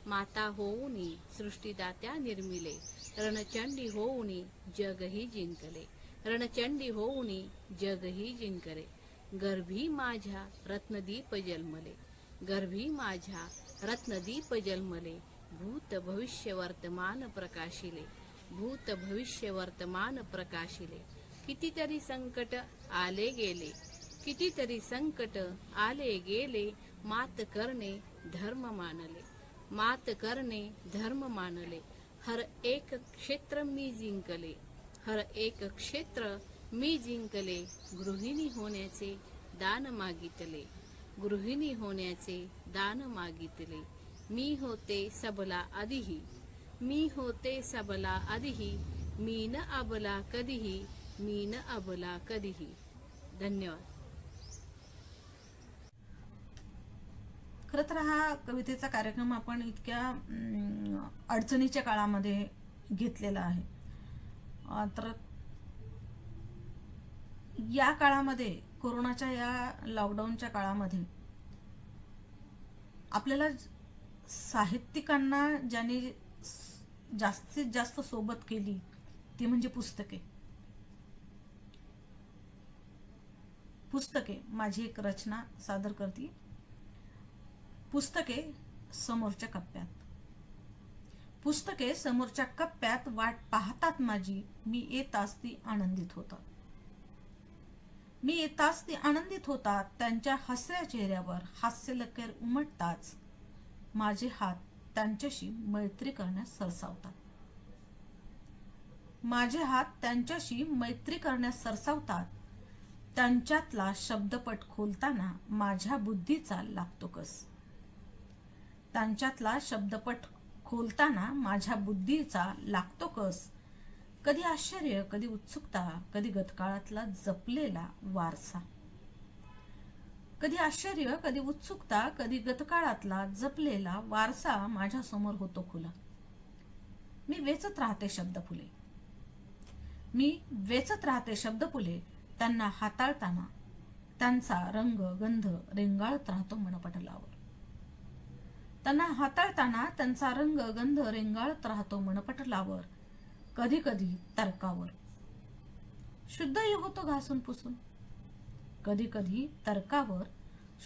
माता होऊनी सृष्टीदात्या निर्मिले, रणचंडी होऊनी जगही जिंकले, रणचंडी होऊनी जगही जिंकले. गर्भी माझ्या रत्नदीप जन्मले, गर्भी माझ्या रत्नदीप जन्मले, भूत भविष्य वर्तमान प्रकाशिले, भूत भविष्य वर्तमान प्रकाशिले. कितीतरी संकट आले गेले, कितीतरी संकट आले गेले, मात करणे धर्म मानले, मात करणे धर्म मानले. हर एक क्षेत्र मी जिंकले, हर एक क्षेत्र मी जिंकले. गृहिणी होण्याचे दान मागितले, गृहिणी होण्याचे दान मागितले. मी होते सबला आधीही, मी होते सबला आधीही, मी न अबला कधीही, मी न अबला कधीही. धन्यवाद. खरं तर हा कवितेचा कार्यक्रम आपण इतक्या अडचणीच्या काळामध्ये घेतलेला आहे. तर या काळामध्ये, कोरोनाच्या या लॉकडाऊनच्या काळामध्ये आपल्याला साहित्यिकांना ज्यांनी जास्तीत जास्त सोबत केली ती म्हणजे पुस्तके. पुस्तके माझी एक रचना सादर करते. पुस्तके समोरच्या कप्प्यात, पुस्तके समोरच्या कप्प्यात वाट पाहतात माझी, मी येताच ती आनंदित होतात, मी येताच ती आनंदित होतात. त्यांच्या हसऱ्या चेहऱ्यावर हास्यलकेर उमटताच माझे हात त्यांच्याशी मैत्री करण्यास सरसावतात, माझे हात त्यांच्याशी मैत्री करण्यास सरसावतात. त्यांच्यातला शब्दपट खोलताना माझ्या बुद्धीचा लागतो कस, त्यांच्यातला शब्दपट खोलताना माझ्या बुद्धीचा लागतो कस. कधी आश्चर्य, कधी उत्सुकता, कधी गतकाळातला जपलेला वारसा, कधी आश्चर्य, कधी उत्सुकता, कधी गतकाळातला जपलेला वारसा माझ्या समोर होतो खुला. मी वेचत राहते शब्द फुले. मी वेचत राहते शब्द फुले, त्यांना हाताळताना त्यांचा रंग गंध रेंगाळत राहतो मनपटलावर. त्यांना हाताळताना त्यांचा रंग गंध रेंगाळत राहतो मनपटलावर. कधी कधी तर्कावर शुद्धही होतो घासून पुसून. कधी कधी तर्कावर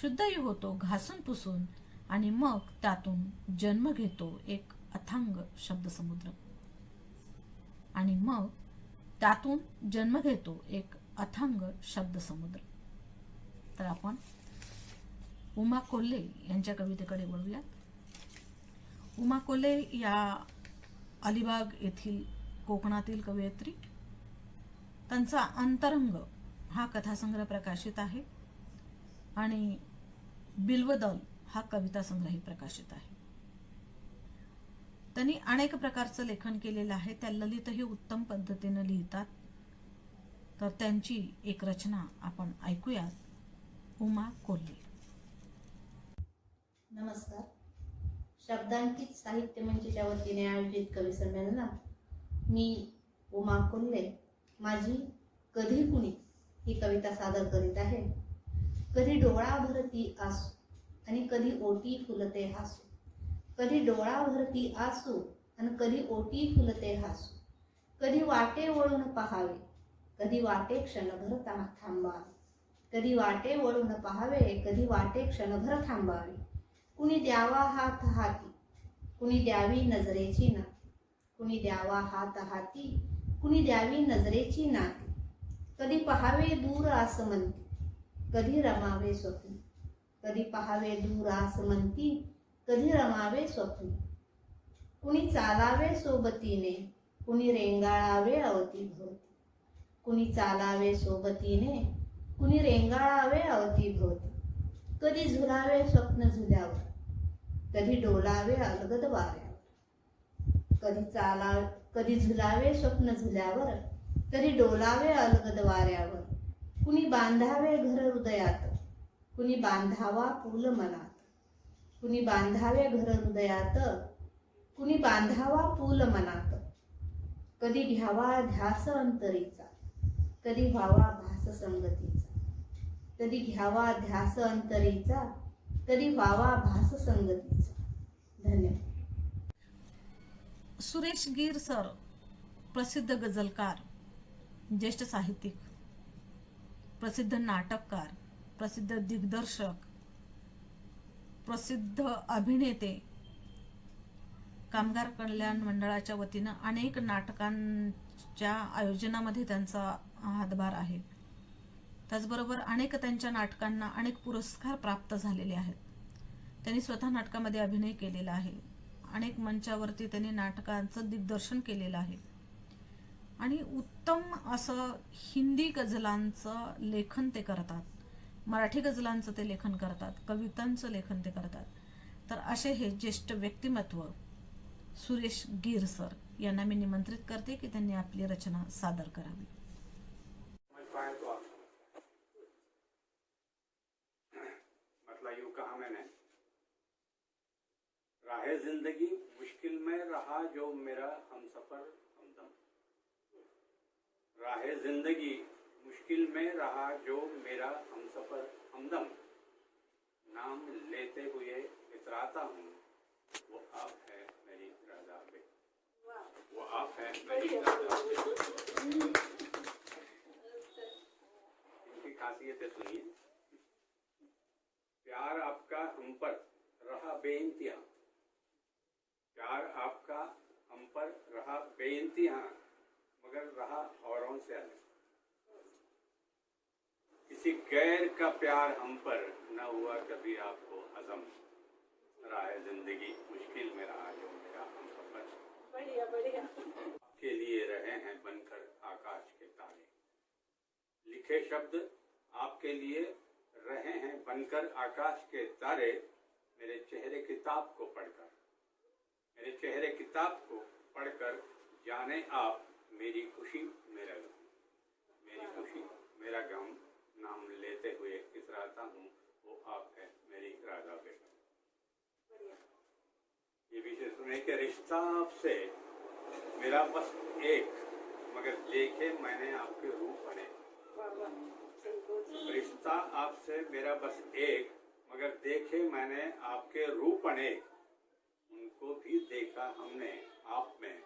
शुद्धही होतो घासून पुसून. आणि मग त्यातून जन्म घेतो एक अथांग शब्दसमुद्र. आणि मग त्यातून जन्म घेतो एक अथांग शब्दसमुद्र. तर आपण उमा कोल्हे यांच्या कवितेकडे वळूया. उमा कोल्हे या अलिबाग येथील कोकणातील कवयित्री. त्यांचा अंतरंग हा कथासंग्रह प्रकाशित आहे आणि बिल्वदल हा कविता संग्रही प्रकाशित आहे. त्यांनी अनेक प्रकारचं लेखन केलेलं आहे. त्या ललितही उत्तम पद्धतीने लिहितात. तर त्यांची एक रचना आपण ऐकूयात. उमा कोल्हे. नमस्कार. शब्दांकित साहित्य मंचच्या वतीने आयोजित कवी संमेलनात मी उमा कोल्हे माझी कधी कुणी ही कविता सादर करीत आहे. कधी डोळा भरती आसू आणि कधी ओटी फुलते हासू. कधी डोळा भरती आसू आणि कधी ओटी फुलते हासू. कधी वाटे वळून पहावे, कधी वाटे क्षणभर थांबावे. कधी वाटे वळून पहावे, कधी वाटे क्षणभर थांबावे. कुणी द्यावा हात हाती, कुणी द्यावी नजरेची नाती. कुणी द्यावा हात हाती, कुणी द्यावी नजरेची नाती. कधी पहावे दूर आसमंती, कधी रमावे स्वप्नी. कधी पहावे दूर आसमंती, कधी रमावे स्वप्नी. कुणी चालावे सोबतीने, कुणी रेंगाळावे अवतीभोवती. कुणी चालावे सोबतीने, कुणी रेंगाळावे अवतीभोवती. कधी झुलावे स्वप्न झुल्यावर, कधी डोलावे अलगद वाऱ्यावर. कधी झुलावे स्वप्न झुल्यावर, कधी डोलावे अलगद वाऱ्यावर. कुणी बांधावे घर हृदयात, कुणी बांधावा पूल मनात. कुणी बांधावे घर हृदयात, कुणी बांधावा पूल मनात. कधी घ्यावा ध्यास अंतरीचा, कधी व्हावा भास संगतीचा. कधी घ्यावा ध्यास अंतरीचा, कधी व्हावा भास संगतीचा. धन्यवाद. सुरेश गीर सर प्रसिद्ध गझलकार, ज्येष्ठ साहित्यिक, प्रसिद्ध नाटककार, प्रसिद्ध दिग्दर्शक, प्रसिद्ध अभिनेते. कामगार कल्याण मंडळाच्या वतीनं अनेक नाटकांच्या आयोजनामध्ये त्यांचा हातभार आहे. त्याचबरोबर अनेक त्यांच्या नाटकांना अनेक पुरस्कार प्राप्त झालेले आहेत. त्यांनी स्वतः नाटकामध्ये अभिनय केलेला आहे. अनेक मंचावरती त्यांनी नाटकांचं दिग्दर्शन केलेलं आहे आणि उत्तम असं हिंदी गझलांचं लेखन ते करतात. मराठी गझलांचं ते लेखन करतात. कवितांचं लेखन ते करतात. तर असे हे ज्येष्ठ व्यक्तिमत्व सुरेश गीर सर यांना मी निमंत्रित करते की त्यांनी आपली रचना सादर करावी. मतलब यूं कहा मैंने, राहे जिंदगी मुश्किल में रहा जो मेरा हमसफर हमदम. राहे जिंदगी मुश्किल में रहा जो मेरा हमसफर हमदम. नाम लेते हुए इतराता हूँ, वो आप है मेरी राजा बे. वो आप है मेरी राजा बे. इनकी खासियतें सुनिए. प्यार आपका हम पर रहा बेइंतहा. प्यार आपका हम पर रहा बेइंतहा, मगर रहा औरों से अलग. किसी गैर का प्यार हम पर न हुआ कभी आपको हजम. राह जिंदगी मुश्किल में रहा जो मेरा हमसफर. बढ़िया बढ़िया. आपके लिए रहे हैं बनकर आकाश के तारे. लिखे शब्द आपके लिए रहे हैं बनकर आकाश के तारे. मेरे चेहरे किताब को पढ़कर, मेरे चेहरे किताब को पढ़कर जाने आप मेरी खुशी मेरा गम. मेरी खुशी मेरा गम. नाम लेते हुए इतराता हूँ, वो आप है मेरी राजा बेगम. ये विषय सुने कि रिश्ता आपसे मेरा बस एक, मगर देखे मैंने आपके रूप अनेक। रिश्ता आपसे मेरा बस एक, मगर देखे मैंने आपके रूप अनेक। उनको भी देखा हमने आप में,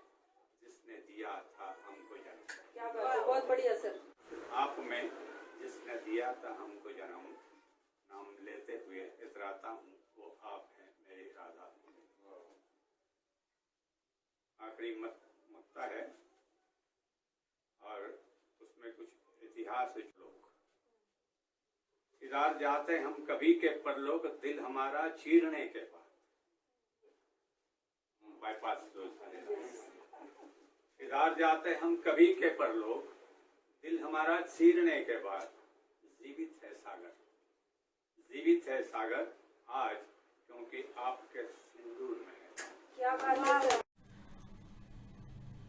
जिसने दिया था हमको जन्म। क्या बात है, बहुत बढ़िया सर। आप में जिसने दिया था हमको जन्म, नाम लेते हुए इतराता हूँ, वो आप हैं मेरी राधा। आखिरी मक्ता है और उसमें कुछ इतिहास है। श्लोक, इधर जाते हम कभी के परलोक, दिल हमारा चीरने के बाद। बाईपास इधर जाते हम कभी के परलोक, दिल हमारा चीरने के बाद। जीवित है सागर, जीवित है सागर आज, क्योंकि आपके सिंदूर में है। क्या बात है।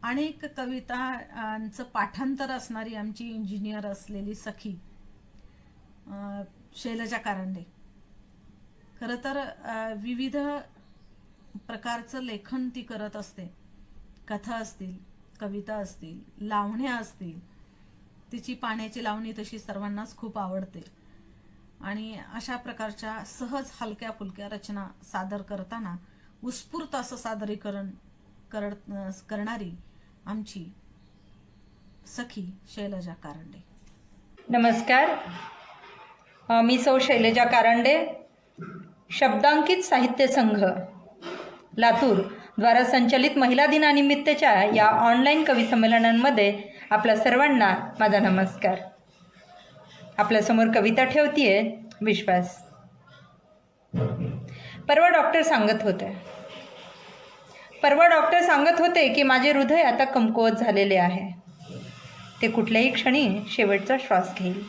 अनेक कवितांचं पाठांतर असणारी आमची इंजिनियर असलेली सखी शैलजा कारंडे खरं तर विविध प्रकारचं लेखन ती करत असते. कथा असतील, कविता असतील, लावण्या असतील. तिची पाण्याची लावणी तशी सर्वांनाच खूप आवडते आणि अशा प्रकारच्या सहज हलक्या फुलक्या रचना सादर करताना उत्स्फूर्त असं सादरीकरण करणारी आमची सखी शैलजा कारंडे. नमस्कार, मी सौ शैलजा कारंडे, शब्दांकित साहित्य संघ लातूर द्वारा संचलित महिला दिनानिमित्तच्या या ऑनलाईन कवी संमेलनांमध्ये आपल्या सर्वांना माझा नमस्कार. आपल्यासमोर कविता ठेवतीये विश्वास. परवा डॉक्टर सांगत होते की माझे हृदय आता कमकुवत झालेले आहे. ते कुठल्याही क्षणी शेवटचा श्वास घेईल.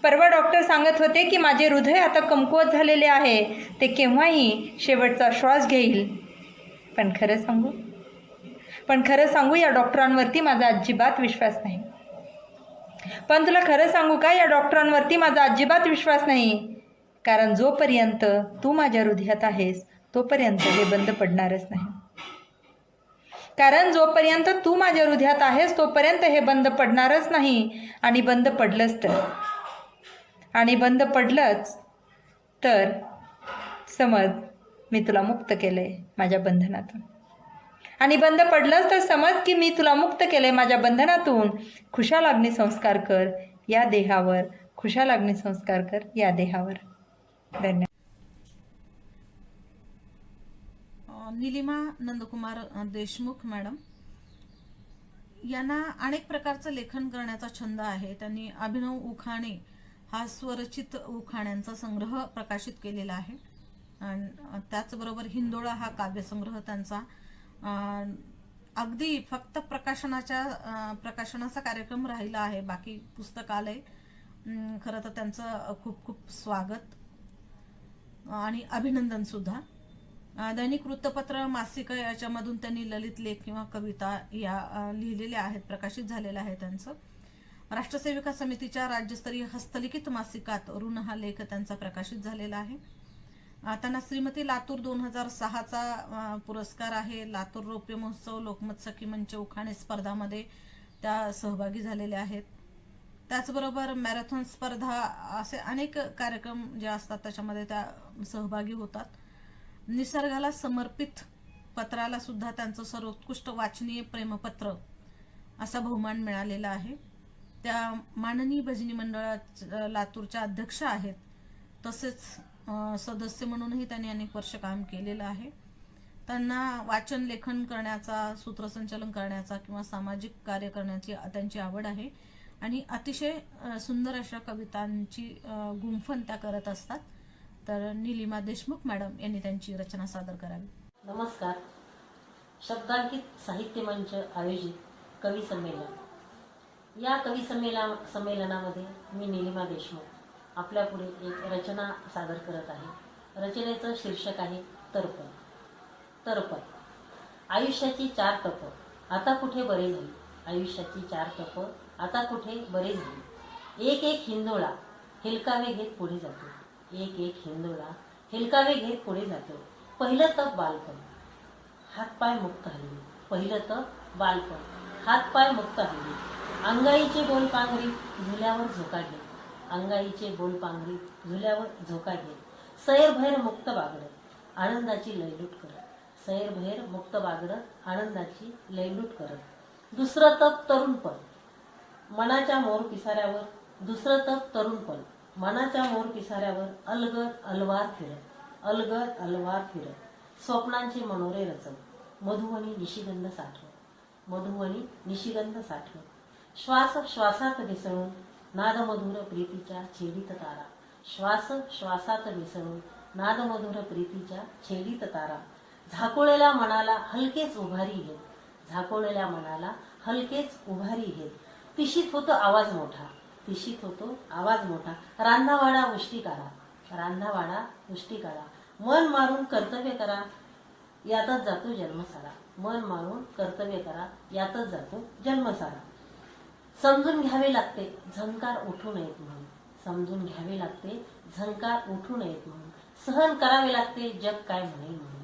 परवा डॉक्टर सांगत होते की माझे हृदय आता कमकुवत झालेले आहे, ते केव्हाही शेवटचा श्वास घेईल. पण खरं सांगू या डॉक्टरांवरती माझा अजिबात विश्वास नाही. पण तुला खरं सांगू का, या डॉक्टरांवरती माझा अजिबात विश्वास नाही. कारण जोपर्यंत तू माझ्या हृदयात आहेस तोपर्यंत हे बंद पडणारच नाही. कारण जोपर्यंत तू माझ्या हृदयात आहेस तोपर्यंत हे बंद पडणारच नाही. आणि बंद पडलंच तर समज मी तुला मुक्त केलंय माझ्या बंधनातून. आणि बंद पडलंच तर समज की मी तुला मुक्त केलंय माझ्या बंधनातून. खुशाल अग्निसंस्कार कर या देहावर, खुशाल अग्निसंस्कार कर या देहावर. धन्यवाद. निलिमा नंदकुमार देशमुख मॅडम यांना अनेक प्रकारचं लेखन करण्याचा छंद आहे. त्यांनी अभिनव उखाणे हा स्वरचित उखाण्यांचा संग्रह प्रकाशित केलेला आहे. आणि त्याचबरोबर हिंदोळा हा काव्यसंग्रह त्यांचा अगदी फक्त प्रकाशनाचा कार्यक्रम राहिला आहे. बाकी पुस्तकालय. खरं तर त्यांचं खूप खूप स्वागत आणि अभिनंदन सुद्धा. दैनिक वृत्तपत्र, मासिक याच्यामधून त्यांनी ललित लेख किंवा कविता या लिहिलेल्या आहेत, प्रकाशित झालेल्या आहे त्यांचं. राष्ट्रसेविका समितीच्या राज्यस्तरीय हस्तलिखित मासिकात ऋण हा लेख त्यांचा प्रकाशित झालेला आहे. त्यांना श्रीमती लातूर 2006चा पुरस्कार आहे. लातूर रौप्य महोत्सव, लोकमत सखी मंच उखाणे स्पर्धामध्ये त्या सहभागी झालेल्या आहेत. त्याचबरोबर मॅरेथॉन स्पर्धा असे अनेक कार्यक्रम जे असतात त्याच्यामध्ये त्या सहभागी होतात. निसर्गाला समर्पित पत्राला सुद्धा त्यांचं सर्वोत्कृष्ट वाचनीय प्रेमपत्र असा बहुमान मिळालेला आहे. त्या माननीय भजनी मंडळात लातूरच्या अध्यक्ष आहेत. तसेच सदस्य म्हणूनही त्यांनी अनेक वर्ष काम केलेलं आहे. त्यांना वाचन लेखन करण्याचा, सूत्रसंचालन करण्याचा किंवा सामाजिक कार्य करण्याची त्यांची आवड आहे आणि अतिशय सुंदर अशा कवितांची गुंफन त्या करत असतात. तर निलिमा देशमुख मॅडम यांनी त्यांची रचना सादर करावी. नमस्कार. शब्दांकित साहित्य मंच आयोजित कवी संमेलन. या कवी संमेलनामध्ये मी निलिमा देशमुख आपल्यापुढे एक रचना सादर करत आहे. रचनेचं शीर्षक आहे तरपण. आयुष्याची 4 तप आता कुठे बरे झाली. आयुष्याची 4 तप आता कुठे बरे झाली. एक एक हिंदोळा हेलकावे घेत पुढे जातो. एक एक हिंदोळा हेलकावे घेत पुढे जातो. पहिलं तप बालपण. हातपाय मुक्त हलवे. पहिलं तर बालपण, हातपाय मुक्त हल्ली, अंगाईचे बोल पांघरी झुल्यावर झोका घे, अंगाईचे बोल पांघरी झुल्यावर झोका घे, सैरभैर मुक्त बागडं आनंदाची लयलूट करत, सैरभैर मुक्त बागडं आनंदाची लयलूट करत. दुसरं तप तरुणपण, मनाच्या मोर पिसाऱ्यावर, दुसरं तप तरुणपण, मनाच्या मोर पिसाऱ्यावर अलगद अलवार फिरत, अलगद अलवार फिरत, स्वप्नांचे मनोरे रचत, मधुवनी निशिगंध साठवत, मधुवनी निशिगंध साठवत, श्वास श्वासात मिसळून नादमधुर प्रीतीच्या छेडीत तारा, श्वास श्वासात मिसळून नादमधुर प्रीतीच्या छेडीत तारा, झाकोळलेल्या मनाला हलकेच उभारी घेत, झाकोळलेल्या मनाला हलकेच उभारी घेत, तिशीत होतो आवाज मोठा, तिशीत होतो आवाज मोठा, रांधावाडा उष्टी काढा, रांधावाडा उष्टी काढा, मन मारून कर्तव्य करा यातच जातो जन्मसारा, मन मारून कर्तव्य करा यातच जातो जन्मसारा. समजून घ्यावे लागते झंकार उठू नयेत म्हणून, समजून घ्यावे लागते झंकार उठू नयेत म्हणून, सहन करावे लागते जग काय म्हणेल म्हणून,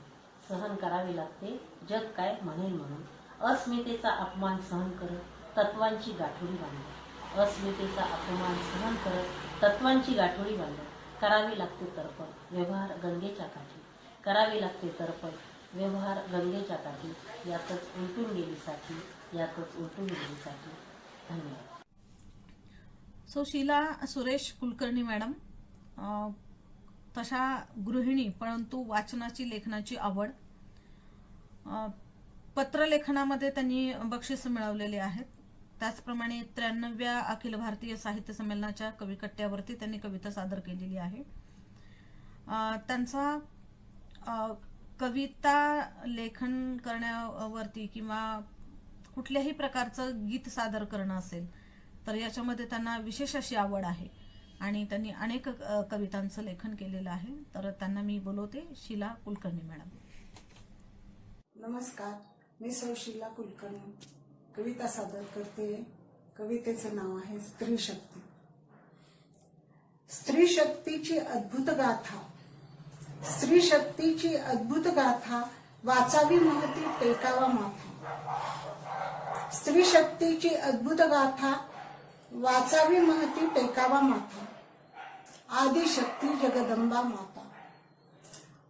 सहन करावे लागते जग काय म्हणेल म्हणून, अस्मितेचा अपमान सहन करत तत्वांची गाठोडी बांधत, अस्मितेचा अपमान सहन करत तत्वांची गाठोडी बांधत, करावे लागते तर्पण व्यवहार गंगेच्या काठी, करावे लागते तर्पण व्यवहार गंगेच्या काठी, यातच उलटून गेली साठी, यातच उलटून गेली साठी. धन्यवाद. सो शीला सुरेश कुलकर्णी मॅडम तशा गृहिणी, परंतु वाचनाची लेखनाची आवड, पत्रलेखनामध्ये त्यांनी बक्षीस मिळवलेले आहेत. त्याचप्रमाणे 93व्या अखिल भारतीय साहित्य संमेलनाच्या कविकट्ट्यावरती त्यांनी कविता सादर केलेली आहे. त्यांचा कविता लेखन करण्यावरती किंवा कुठल्याही प्रकारचं गीत सादर करणं असेल तर याच्यामध्ये त्यांना विशेष अशी आवड आहे आणि त्यांनी अनेक कवितांचं लेखन केलेलं आहे. तर त्यांना मी बोलवते, शीला कुलकर्णी मॅडम. नमस्कार, मी सौ शीला कुलकर्णी कविता सादर करते. कवितेचं नाव आहे स्त्री शक्ती. स्त्री शक्तीची अद्भुत गाथा, स्त्री शक्तीची अद्भुत गाथा, वाचावी महती टेकावा माथा. स्त्री शक्तीची अद्भुत गाथा, वाचावी महती टेकावा माथा. आदि शक्ती जगदंबा माता,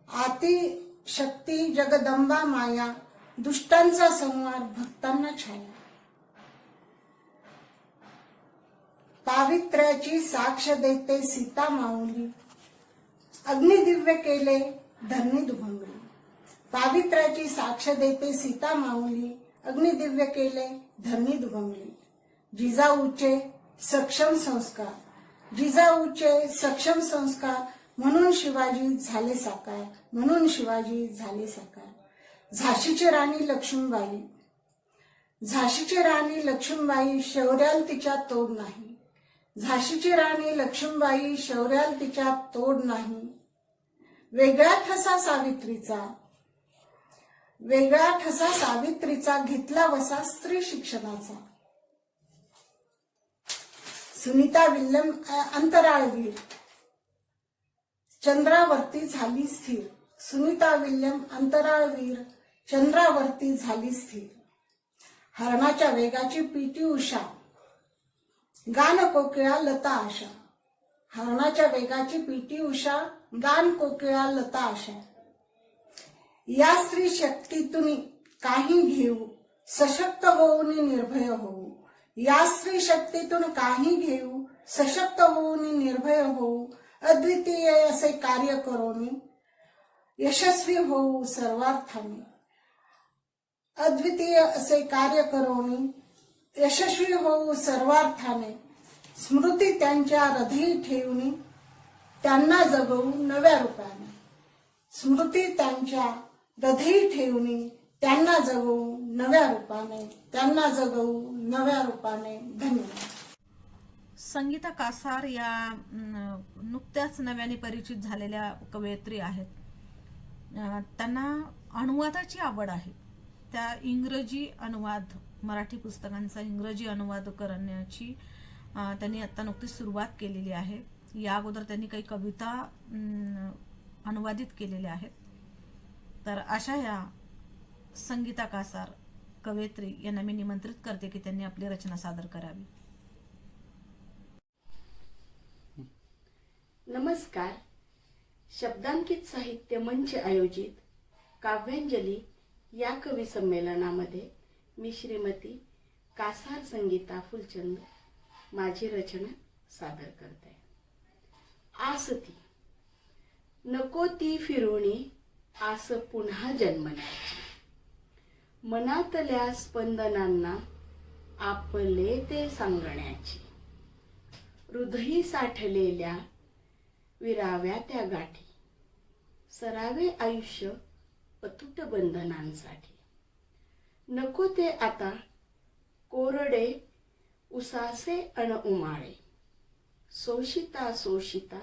आदि शक्ती जगदंबा माया, दुष्टांचा संहार भक्तांना छाया. पावित्र्याची साक्ष देते सीता माऊली, अग्निदिव्य केले धरणी दुभंगली. पावित्र्याची साक्ष देते सीता माऊली, अग्निदिव्य केले धरणी दुभंगली. जिजाऊचे सक्षम संस्कार, जिजाऊचे सक्षम संस्कार, म्हणून शिवाजी झाले साकार, म्हणून शिवाजी झाले साकार. झाशीची राणी लक्ष्मीबाई, झाशीची राणी लक्ष्मीबाई, शौर्याल तिच्या तोड नाही. झाशीची राणी लक्ष्मीबाई, शौर्याल तिच्या तोड नाही. वेगळा ठसा सावित्रीचा, वेगळा ठसा सावित्रीचा, घेतला वसा स्त्री शिक्षणाचा. सुनीता विल्यम अंतराळवीर, चंद्रावरती झाली स्थिर. सुनीता विल्यम अंतराळवीर, चंद्रावरती झाली स्थिर. हरणाच्या वेगाची पीटी उषा, गान कोकिळा लता आशा. हरणाच्या वेगाची पीटी उषा, गान कोकिळा लता आशा. या स्त्री शक्तीतून काही घेऊ, सशक्त होऊन निर्भय होऊ. या स्त्री शक्तीतून काही घेऊ, सशक्त होऊन निर्भय होऊ. अद्वितीय असे कार्य करून यशस्वी होऊ सर्वार्थाने. अद्वितीय असे कार्य करून यशस्वी होऊ सर्वार्थाने. स्मृती त्यांच्या हृदयी ठेवून त्यांना जगवू नव्या रूपाने. स्मृती त्यांच्या हृदयी ठेवून त्यांना जगवू नव्या रूपाने, त्यांना जगवू नव्या रूपाने. धन्यवाद. संगीता कासार या नुकत्याच नव्याने परिचित झालेल्या कवयित्री आहेत. त्यांना अनुवादाची आवड आहे. त्या इंग्रजी अनुवाद, मराठी पुस्तकांचा इंग्रजी अनुवाद करण्याची त्यांनी आता नुकतीच सुरुवात केलेली आहे. या अगोदर त्यांनी काही कविता अनुवादित केलेल्या आहेत. तर अशा या संगीता कासार कवयित्री यांना मी निमंत्रित करते की त्यांनी आपली रचना सादर करावी. नमस्कार. शब्दांकित साहित्य मंच आयोजित काव्यांजली या कवी संमेलनामध्ये मी श्रीमती कासार संगीता फुलचंद माझी रचना सादर करते. आसती नको ती फिरुणी आस पुन्हा जन्मण्याची, मनातल्या स्पंदनांना आपले ते सांगण्याची, हृदयी साठलेल्या विराव्या त्या गाठी, सरावे आयुष्य अतूट बंधनांसाठी. नको ते आता कोरडे उसासे अण उमाळे, सोशिता सोशिता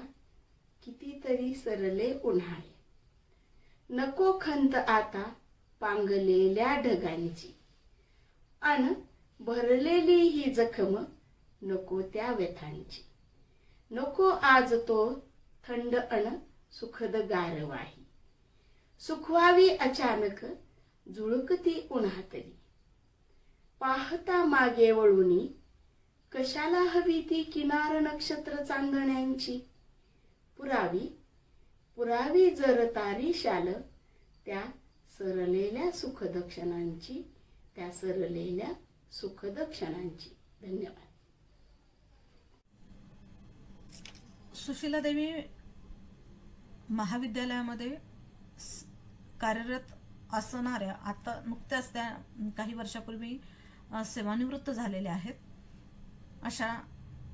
कितीतरी सरले उन्हाळे. नको खंत आता पांगलेल्या ढगांची, अन भरलेली ही जखम नको त्या व्यथांची. नको आज तो थंड अण सुखद गारवाही, सुखवावी अचानक झुळकती उन्हातली. पाहता मागे वळूनी कशाला हवी ती किनार नक्षत्र चांदण्यांची. पुरावी पुरावी जर तारी शाल त्या सरलेल्या सुखद क्षणांची, त्या सरलेल्या सुखद क्षणांची. धन्यवाद. सुशीला देवी महाविद्यालयामध्ये कार्यरत असणाऱ्या, आता नुकत्याच त्या काही वर्षापूर्वी सेवानिवृत्त झालेल्या आहेत, अशा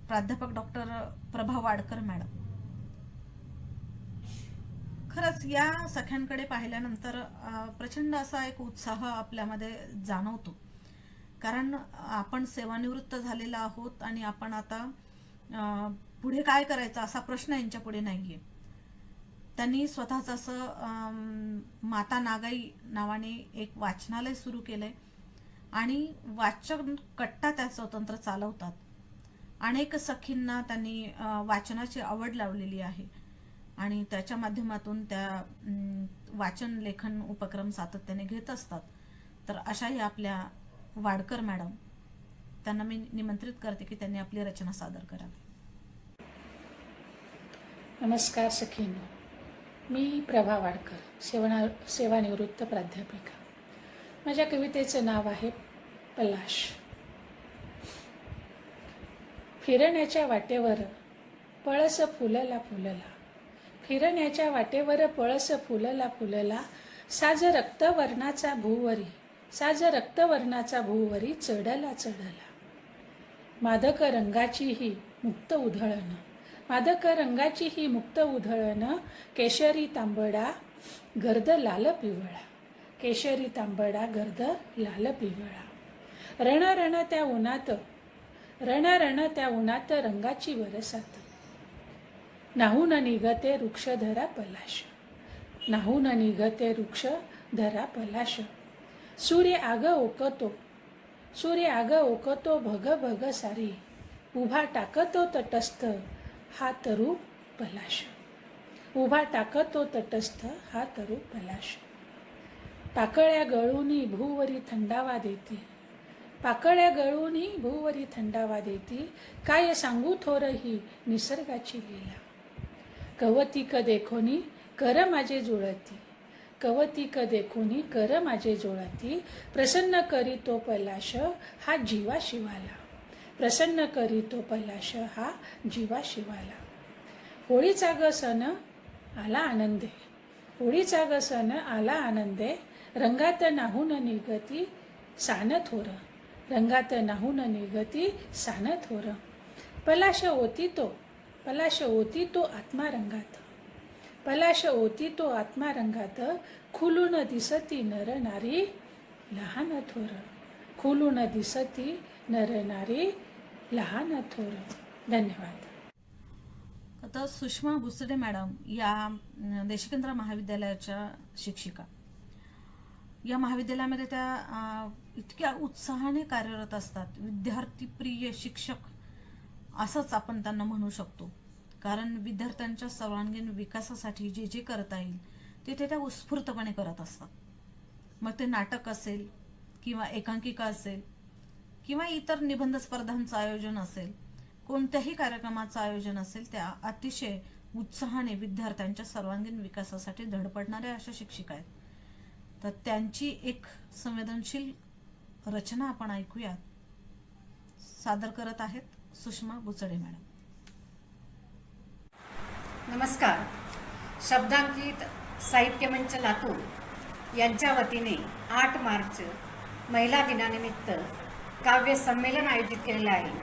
प्राध्यापक डॉक्टर प्रभा वाडकर मॅडम. खरंच या सख्यांकडे पाहिल्यानंतर प्रचंड असा एक उत्साह आपल्यामध्ये जाणवतो, कारण आपण सेवानिवृत्त झालेला आहोत आणि आपण आता पुढे काय करायचं असा प्रश्न यांच्या पुढे नाहीये. त्यांनी स्वतःच असं माता नागाई नावाने एक वाचनालय सुरू केलंय आणि वाचन कट्टा त्या स्वतंत्र चालवतात. अनेक सखींना त्यांनी वाचनाची आवड लावलेली आहे आणि त्याच्या माध्यमातून त्या वाचन लेखन उपक्रम सातत्याने घेत असतात. तर अशाही आपल्या वाडकर मॅडम, त्यांना मी निमंत्रित करते की त्यांनी आपली रचना सादर करावी. नमस्कार सखींनो, मी प्रभा वाडकर, सेवानिवृत्त प्राध्यापिका. माझ्या कवितेचं नाव आहे पलाश. फिरण्याच्या वाटेवर पळस फुलला फुलला, फिरण्याच्या वाटेवर पळस फुलला फुलला, साज रक्तवर्णाचा भूवरी, साज रक्तवर्णाचा भूवरी चढला चढला. मादक रंगाची ही मुक्त उधळण, मादक रंगाची ही मुक्त उधळण, केशरी तांबडा गर्द लाल पिवळा, केशरी तांबडा गर्द लाल पिवळा. रण रण त्या उन्हात, रण रण त्या उन्हात रंगाची वरसात, नाहून निघते वृक्ष धरा पलाश, नाहून निघते वृक्ष धरा पलाश. सूर्य आग ओकतो, सूर्य आग ओकतो भग भग सारी, उभा टाकतो तटस्थ हा तरु पलाश, उभा टाकतो तटस्थ हा तरु पलाश. पाकळ्या गळूनी भूवरी थंडावा देती, पाकळ्या गळूनी भूवरी थंडावा देती, काय सांगू थोर ही निसर्गाची लीला. कवतिक देखोनी कर माझे जुळती, कवतिक देखोनी कर माझे जुळती, प्रसन्न करी तो पलाश हा जीवा शिवाला, प्रसन्न करी तो पलाश हा जीवा शिवाला. होळीचा ग सण आला आनंदे, होळीचा ग सण आला आनंदे, रंगात नाहून निघती सान थोर, रंगात नाहून निघती सान थोर. पलाश ओती तो, पलाश ओती तो आत्मा रंगात, पलाश ओती तो आत्मा रंगात, खुलून दिसती नर नारी लहान थोर, खुलून दिसती नर नारी लहान थोर. धन्यवाद. आता सुषमा भुसडे मॅडम या देशकेंद्र महाविद्यालयाच्या शिक्षिका. या महाविद्यालयामध्ये त्या इतक्या उत्साहाने कार्यरत असतात. विद्यार्थीप्रिय शिक्षक असंच आपण त्यांना म्हणू शकतो, कारण विद्यार्थ्यांच्या सर्वांगीण विकासासाठी जे जे करता येईल ते त्या उत्स्फूर्तपणे करत असतात. मग ते नाटक असेल किंवा एकांकिका असेल किंवा इतर निबंध स्पर्धांचं आयोजन असेल, कोणत्याही कार्यक्रमाचं आयोजन असेल, त्या अतिशय उत्साहाने विद्यार्थ्यांच्या सर्वांगीण विकासासाठी धडपडणाऱ्या अशा शिक्षिका आहेत. तर त्यांची एक संवेदनशील रचना आपण ऐकूयात. सादर करत आहेत सुषमा बुचडे मॅडम. नमस्कार. शब्दांकित साहित्य मंच लातूर यांच्या वतीने 8 मार्च महिला दिनानिमित्त काव्य संमेलन आयोजित केलेलं आहे.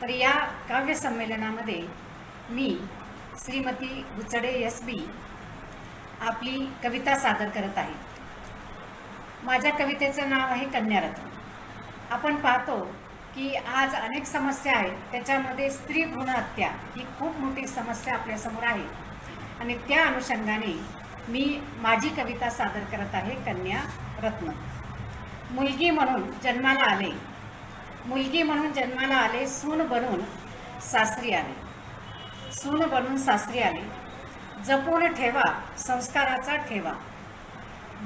तर या काव्य संमेलनामध्ये मी श्रीमती बुचडे SB आपली कविता सादर करत आहे. माझ्या कवितेचं नाव आहे कन्यारत्न. आपण पाहतो की आज अनेक समस्या आहेत, त्याच्यामध्ये स्त्री भ्रूण हत्या ही खूप मोठी समस्या आपल्यासमोर आहे आणि त्या अनुषंगाने मी माझी कविता सादर करत आहे कन्या रत्न. मुलगी म्हणून जन्माला आले, मुलगी म्हणून जन्माला आले, सून बनून सासरी आले, सून बनून सासरी आले. जपून ठेवा संस्काराचा ठेवा,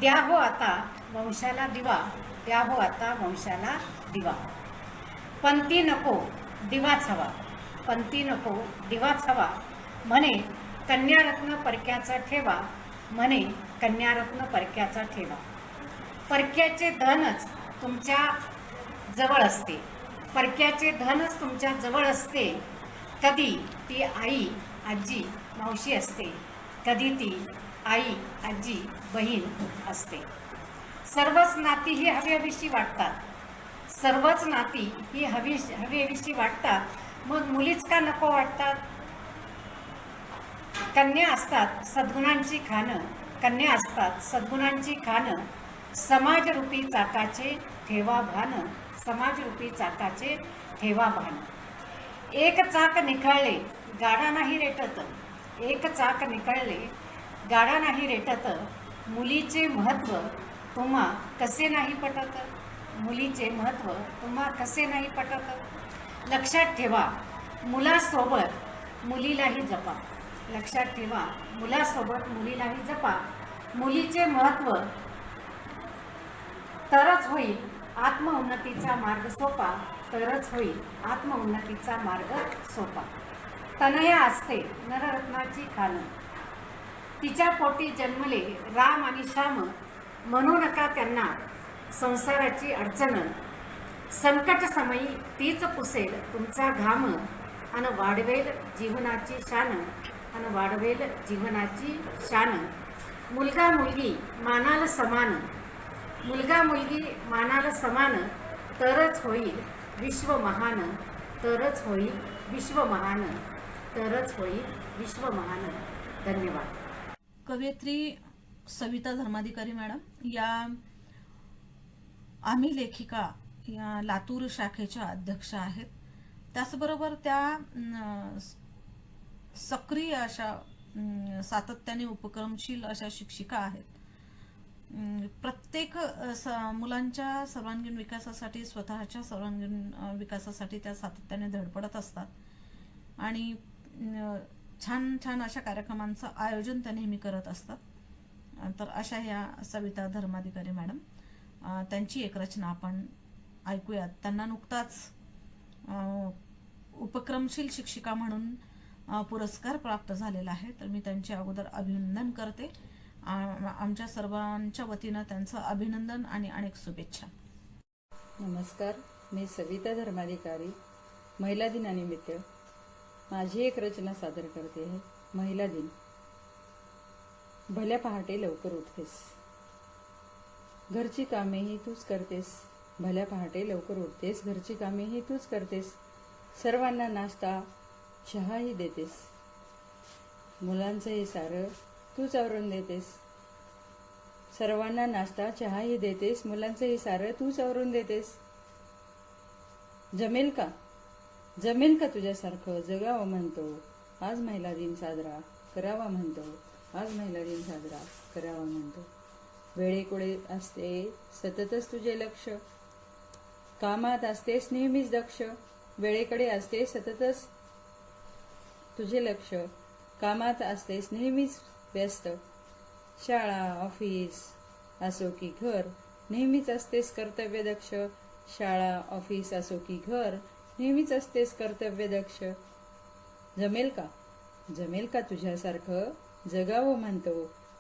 द्या हो आता वंशाला दिवा, द्या हो आता वंशाला दिवा. पंथी नको दिवाच हवा, पंथी नको दिवाच हवा, म्हणे कन्यारत्न परक्याचा ठेवा, म्हणे कन्यारत्न परक्याचा ठेवा. परक्याचे धनच तुमच्या जवळ असते, परक्याचे धनच तुमच्या जवळ असते. कधी ती आई आजी मावशी असते, कधी ती आई आजी बहीण असते. सर्वच नाती ही हवीहवीशी वाटतात, सर्वच नाती ही हवीहवीशी वाटतात, मग मुलीच का नको वाटतात. कन्या असतात सद्गुणांची खाणं, कन्या असतात सद्गुणांची खाणं, समाजरूपी चाकाचे ठेवा भान, समाजरूपी चाकाचे ठेवा भान. एक चाक निखळले गाडा नाही रेटत, एक चाक निखळले गाडा नाही रेटत, मुलीचे महत्त्व तुम्हा कसे नाही पटत, मुलीचे महत्त्व तुम्हा कसे नाही पटत. लक्षात ठेवा मुलासोबत मुलीलाही जपा, लक्षात ठेवा मुलासोबत मुलीलाही जपा. मुलीचे महत्त्व तरच होईल आत्मउन्नतीचा मार्ग सोपा, तरच होईल आत्मउन्नतीचा मार्ग सोपा. तनया असते नररत्नाची खाणं, तिच्या पोटी जन्मले राम आणि श्याम, म्हणू नका त्यांना संसाराची अडचण. संकट समयी तीच पुसेल तुमचा घाम, अन वाढवेल जीवनाची शान, अन वाढवेल जीवनाची शान. मुलगा मुलगी मानाल समान, मुलगा मुलगी मानाल समान, तरच होईल विश्व महान, तरच होईल विश्व महान, तरच होईल विश्व महान. धन्यवाद. कवयित्री सविता धर्माधिकारी मॅडम या आम्ही लेखिका या लातूर शाखेच्या अध्यक्ष आहेत. त्याचबरोबर त्या सक्रिय अशा सातत्याने उपक्रमशील अशा शिक्षिका आहेत. प्रत्येक मुलांच्या सर्वांगीण विकासासाठी स्वतःच्या सर्वांगीण विकासासाठी त्या सातत्याने धडपडत असतात आणि छान छान अशा कार्यक्रमांचं आयोजन त्या नेहमी करत असतात. तर अशा ह्या सविता धर्माधिकारी मॅडम, त्यांची एक रचना आपण ऐकूयात. त्यांना नुकताच उपक्रमशील शिक्षिका म्हणून पुरस्कार प्राप्त झालेला आहे. तर मी त्यांचे अगोदर अभिनंदन करते. आमच्या सर्वांच्या वतीनं त्यांचं अभिनंदन आणि अनेक शुभेच्छा. नमस्कार. मी सविता धर्माधिकारी महिला दिनानिमित्त माझी एक रचना सादर करते आहे. महिला दिन. भल्या पहाटे लवकर उठतेस, घरची कामेही तूच करतेस, भल्या पहाटे लवकर उठतेस, घरची कामेही तूच करतेस, सर्वांना नाश्ता चहाही देतेस, मुलांचंही सारं तूच आवरून देतेस, सर्वांना नाश्ता चहाही देतेस, मुलांचंही सारं तूच आवरून देतेस. जमेल का, जमेल का तुझ्यासारखं जगावं म्हणतो, आज महिला दिन साजरा करावा म्हणतो, आज महिला दिन साजरा करावा म्हणतो. वेळेकडे असते सततच तुझे लक्ष, कामात असतेस नेहमीच दक्ष, वेळेकडे असते सततच तुझे लक्ष, कामात असतेस नेहमीच व्यस्त, शाळा ऑफिस असो की घर, नेहमीच असतेस कर्तव्यदक्ष. शाळा ऑफिस असो की घर, नेहमीच असतेस कर्तव्यदक्ष. जमेल का, जमेल का तुझ्यासारखं जगावं म्हणतो,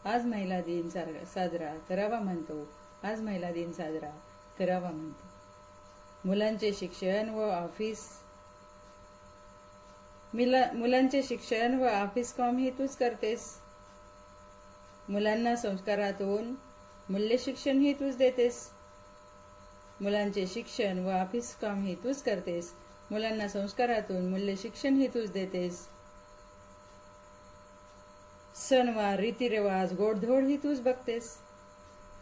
आज महिला दिन साजरा करावा म्हणतो, आज महिला दिन साजरा करावा म्हणतो. मुलांचे शिक्षण व ऑफिस काम हे तूच करतेस. मुलांना संस्कारातून मूल्य शिक्षण हे तूच देतेस. मुलांचे शिक्षण व ऑफिस काम हे तूच करतेस. मुलांना संस्कारातून मूल्य शिक्षण हे तूच देतेस. सणवार रीतिरिवाज गोडधोड ही तूच बघतेस.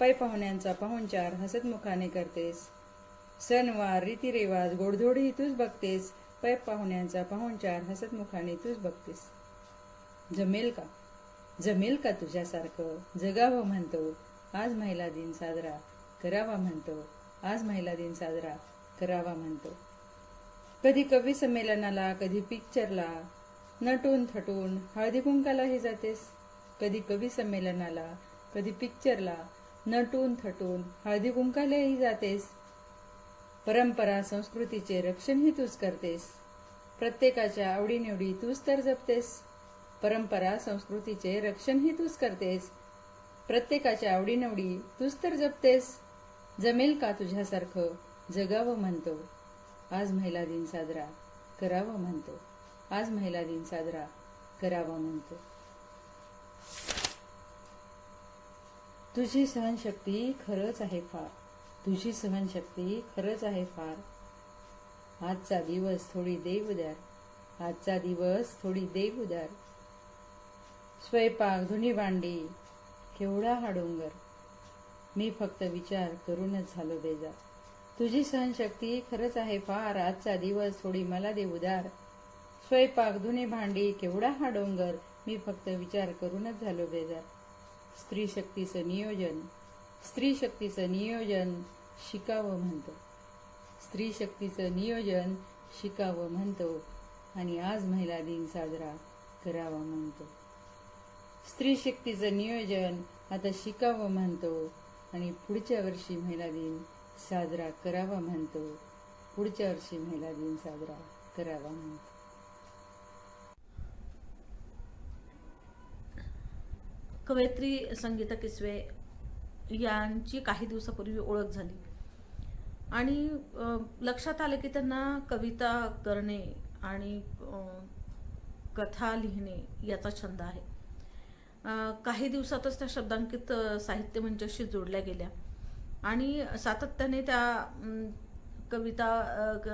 पै पाहुण्यांचा पाहुणचार हसतमुखाने करतेस. सणवार रीतिरिवाज गोडधोड ही तूच बघतेस. पै पाहुण्यांचा पाहुणचार हसतमुखाने तूच बघतेस. जमेल का, जमेल का तुझ्यासारखं जगावं म्हणतो, आज महिला दिन साजरा करावा म्हणतो, आज महिला दिन साजरा करावा म्हणतो. कधी कवी संमेलनाला, कधी पिक्चरला नटून थटून हळदी कुंकालाही जातेस. कधी कवी संमेलनाला, कधी पिक्चरला नटून थटून हळदी कुंकालाही जातेस. परंपरा संस्कृतीचे रक्षणही तूच करतेस. प्रत्येकाच्या आवडीनिवडी तूच तर जपतेस. परंपरा संस्कृतीचे रक्षणही तूच करतेस. प्रत्येकाच्या आवडीनिवडी तूच तर जपतेस. जमेल का तुझ्यासारखं जगावं म्हणतो, आज महिला दिन साजरा करावा म्हणतो, आज महिला दिन साजरा करावा म्हणतो. तुझी सहनशक्ती खरंच आहे फार, तुझी सहनशक्ती खरंच आहे फार. आजचा दिवस थोडी देव उद्यार, आजचा दिवस थोडी देव उद्यार. स्वयंपाक धुणी भांडी केवढा हा डोंगर, मी फक्त विचार करूनच झालो बेजार. तुझी सहनशक्ती खरंच आहे फार, आजचा दिवस थोडी मला दे उदार. स्वयंपाक धुणी भांडी केवढा हा डोंगर, मी फक्त विचार करूनच झालो बेजार. स्त्री शक्तीचं नियोजन, स्त्री शक्तीचं नियोजन शिकावं म्हणतो, स्त्री शक्तीचं नियोजन शिकावं म्हणतो आणि आज महिला दिन साजरा करावा म्हणतो. स्त्री शक्तीचं नियोजन आता शिकावं म्हणतो आणि पुढच्या वर्षी महिला दिन साजरा करावा म्हणतो, पुढच्या वर्षी महिला दिन साजरा करावा म्हणतो. कवयित्री संगीता किसवे यांची काही दिवसापूर्वी ओळख झाली आणि लक्षात आलं की त्यांना कविता करणे आणि कथा लिहिणे याचा छंद आहे. काही दिवसातच त्या शब्दांकित साहित्य मंचाशी जोडल्या गेल्या आणि सातत्याने त्या कविता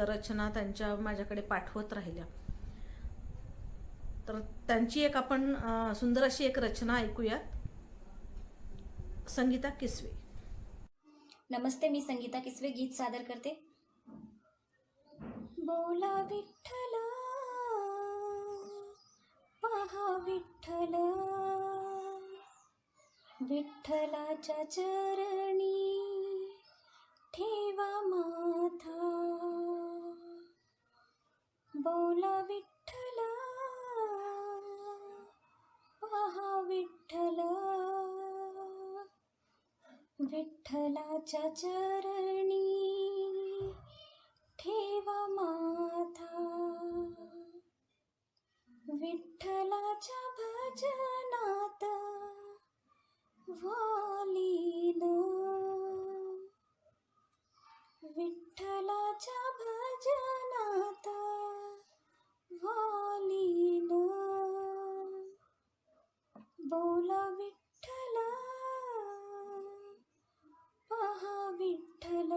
रचना त्यांच्या माझ्याकडे पाठवत राहिल्या. तर त्यांची एक आपण सुंदर अशी एक रचना ऐकूयात. संगीता किसवे. नमस्ते, मी संगीता किसवे गीत सादर करते. बोला विठ्ठल, पहा विठ्ठल, विठ्ठलाच्या चरणी ठेवा माथा. बोला विठ्ठल, पहा विठ्ठल, विठ्ठलाच्या चरणी ठेवा माथा. विठ्ठलाच्या भजनात वालीन, विठ्ठलाच्या भजनात वालीन. बोला विठ्ठल, पहा विठ्ठल,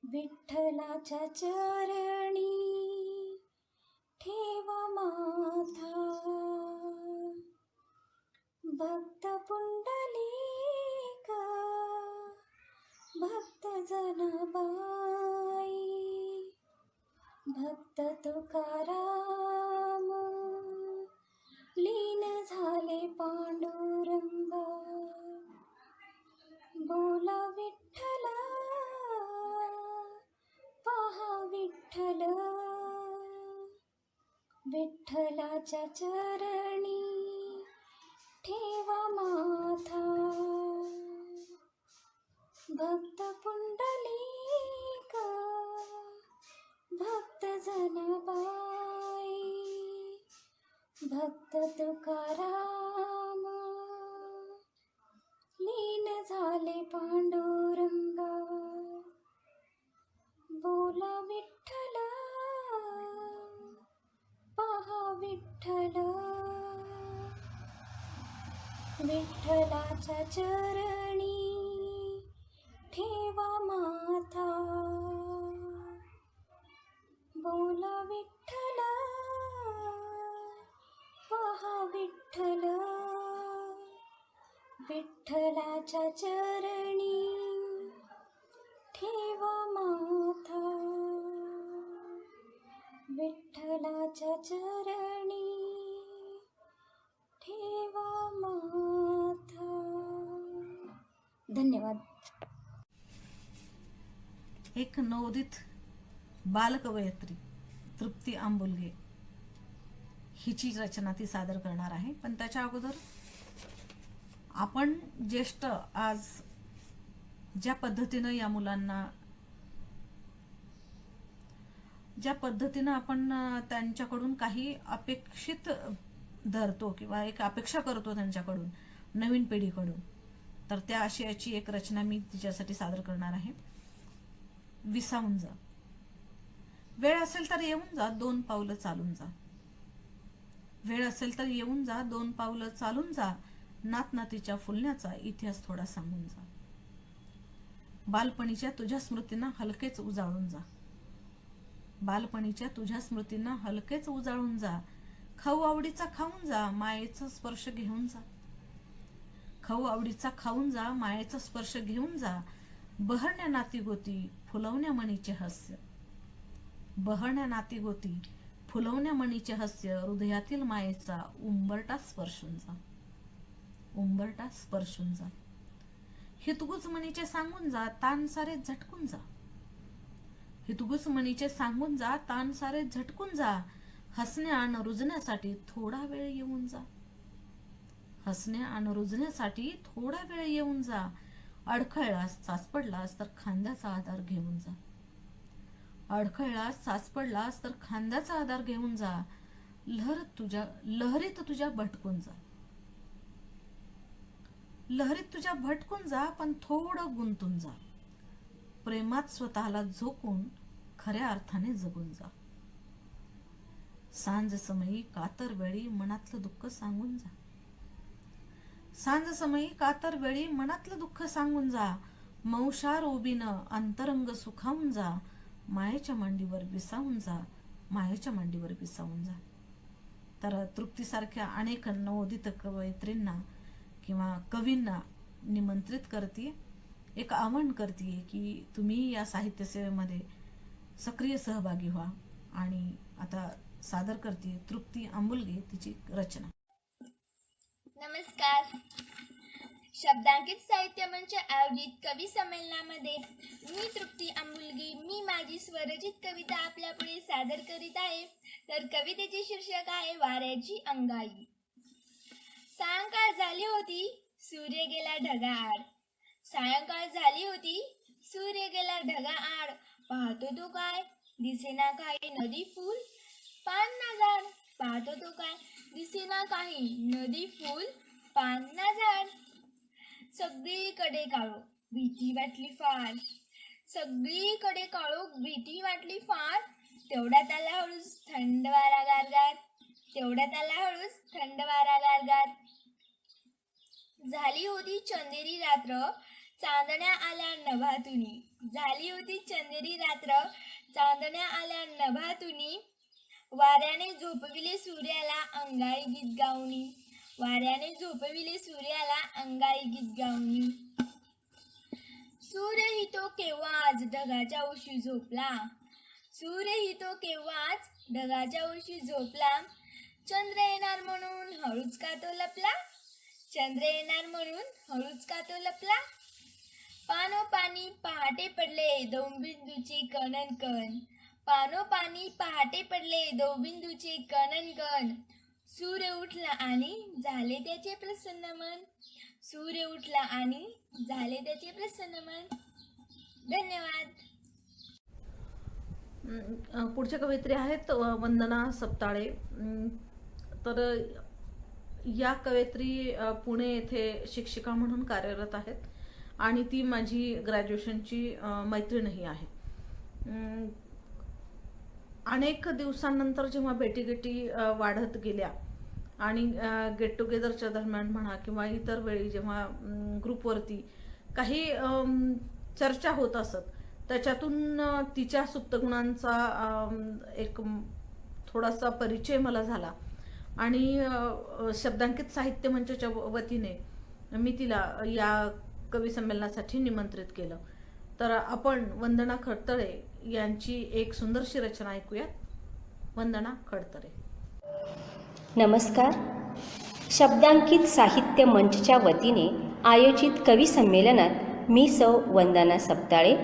विठ्ठलाच्या चरणी ठेवा माथा. भक्त पुंडलिक, भक्त जनाबाई, भक्त तुकाराम, लीन झाले पांडुरंगा. बोला विठ्ठल, पहा विठ्ठल, विठ्ठलाच्या चरणी ठेवा माथा. भक्त पुंडलिक भक्त जनाबाई भक्त तुकाराम लीन झाले पांडुरंगा बोला विठ्ठल पहा विठ्ठल विठ्ठलाच्या चरणी ठेवा माथा बोला विठ्ठल पहा विठ्ठल विठ्ठलाच्या चरणी ठेवा माथा विठ्ठलाच्या चरणी ठेवा माथा. धन्यवाद. एक नवोदित बालकवयित्री तृप्ती आंबुलगे हिची रचना ती सादर करणार आहे. पण त्याच्या अगोदर आपण ज्येष्ठ आज ज्या पद्धतीनं या मुलांना आपण त्यांच्याकडून काही अपेक्षित धरतो किंवा एक अपेक्षा करतो त्यांच्याकडून नवीन पिढीकडून, तर त्या आशयाची एक रचना मी तिच्यासाठी सादर करणार आहे. विसावून जा. वेळ असेल तर येऊन जा, 2 पावलं चालून जा. वेळ असेल तर येऊन जा, 2 पावलं चालून जा. नातनातीच्या फुलण्याचा इतिहास थोडा सांगून जा. बालपणीच्या तुझ्या स्मृतींना हलकेच उजाळून जा. बालपणीच्या तुझ्या स्मृतींना हलकेच उजाळून जा. खाऊ आवडीचा खाऊन जा, मायेचा स्पर्श घेऊन जा. खाऊ आवडीचा खाऊन जा, मायेचा स्पर्श घेऊन जा. बहरण्या नाती गोती फुलवण्या मणीचे हास्य. बहरण्या नाती गोती फुलवण्या मणीचे हास्य. हृदयातील मायेचा उंबरटा स्पर्शून जा. उंबरटा स्पर्शून जा. हितगुज मणीचे सांगून जा, तान सारे झटकून जा. हितगुज मणीचे सांगून जा, तान सारे झटकून जा. हसण्या आणि रुजण्यासाठी थोडा वेळ येऊन जा. हसण्या आणि रुजण्यासाठी थोडा वेळ येऊन जा. अडखळलास साचपडलास तर खांद्याचा आधार घेऊन जा. अडखळलास साचपडलास तर खांद्याचा आधार घेऊन जा. लहरीत तुझ्या भटकून जा. लहरीत तुझ्या भटकून जा, पण थोडं गुंतून जा. प्रेमात स्वतःला झोकून खऱ्या अर्थाने जगून जा. सांज समयी कातर वेळी मनातलं दुःख सांगून जा. सांज समयी कातर वेळी मनातलं दुःख सांगून जा. मौशार ओबीनं अंतरंग सुखावून जा. मायेच्या मांडीवर विसावून जा. मायेच्या मांडीवर विसावून जा. तर तृप्तीसारख्या अनेक नवोदित कवयित्रींना किंवा कवींना निमंत्रित करते, एक आवाहन करते की तुम्ही या साहित्य सेवेमध्ये सक्रिय सहभागी व्हा. आणि आता सादर करते तृप्ती आंबुलगे तिची रचना. नमस्कार. शब्दांकित साहित्य मंच आयोजित कवी संमेलनामध्ये मी तृप्ती आंबुलगे मी माझी स्वरचित कविता आपल्या पुढे सादर करीत आहे. तर कवितेचे शीर्षक आहे वाऱ्याची अंगाई. सायंकाळ झाली होती, सूर्य गेला ढगाआड. सायंकाळ झाली होती, सूर्य गेला ढगाआड. पाहतो तो काय, दिसेना काही नदी फूल पान ना झाड. पाहतो तो काय, दिसेना काही नदी फूल पान ना झाड. सगळीकडे काळोख, भीती वाटली फार. सगळीकडे काळोख, भीती वाटली फार. तेवढ्यात आला हळूच थंड वारा गारगार. तेवढ्यात आला हळूच थंड वारा गारगार. झाली होती चंदेरी रात्र, चांदण्या आल्या नभातुनी. झाली होती चंदेरी रात्र, चांदण्या आल्या नभातुनी. वाऱ्याने झोपविले सूर्याला अंगाई गीत गाऊनी. वाऱ्याने झोपविले सूर्याला अंगाई गीत गाऊनी. सूर्यही तो केव्हाच ढगाच्या उशी झोपला. सूर्यही तो केव्हाच ढगाच्या उशी झोपला. चंद्र येणार म्हणून हळूच का तो लपला. चंद्र येणार म्हणून हळूच का तो लपला. पानोपानी पहाटे पडले दौबिंदूचे कणन कण. पानोपानी पहाटे पडले दौबिंदूचे कणन कण. सूर्य उठला आणि झाले त्याचे प्रसन्न मन. सूर्य उठला आणि झाले त्याचे प्रसन्न मन. धन्यवाद. पुढच्या कवयित्री आहेत वंदना सपताळे. तर या कवयित्री पुणे येथे शिक्षिका म्हणून कार्यरत आहेत आणि ती माझी ग्रॅज्युएशनची मैत्रीणही आहे. अनेक दिवसांनंतर जेव्हा भेटीगाठी वाढत गेल्या आणि गेट टुगेदरच्या दरम्यान म्हणा किंवा इतर वेळी जेव्हा ग्रुपवरती काही चर्चा होत असत, त्याच्यातून तिच्या सुप्तगुणांचा एक थोडासा परिचय मला झाला आणि शब्दांकित साहित्य मंचाच्या वतीने मी तिला या कवी संमेलनासाठी निमंत्रित केलं. तर आपण वंदना खडतरे यांची एक सुंदरशी रचना ऐकूया. वंदना खडतरे. नमस्कार. शब्दांकित साहित्य मंचच्या वतीने आयोजित कवी संमेलनात मी सौ वंदना सपताळे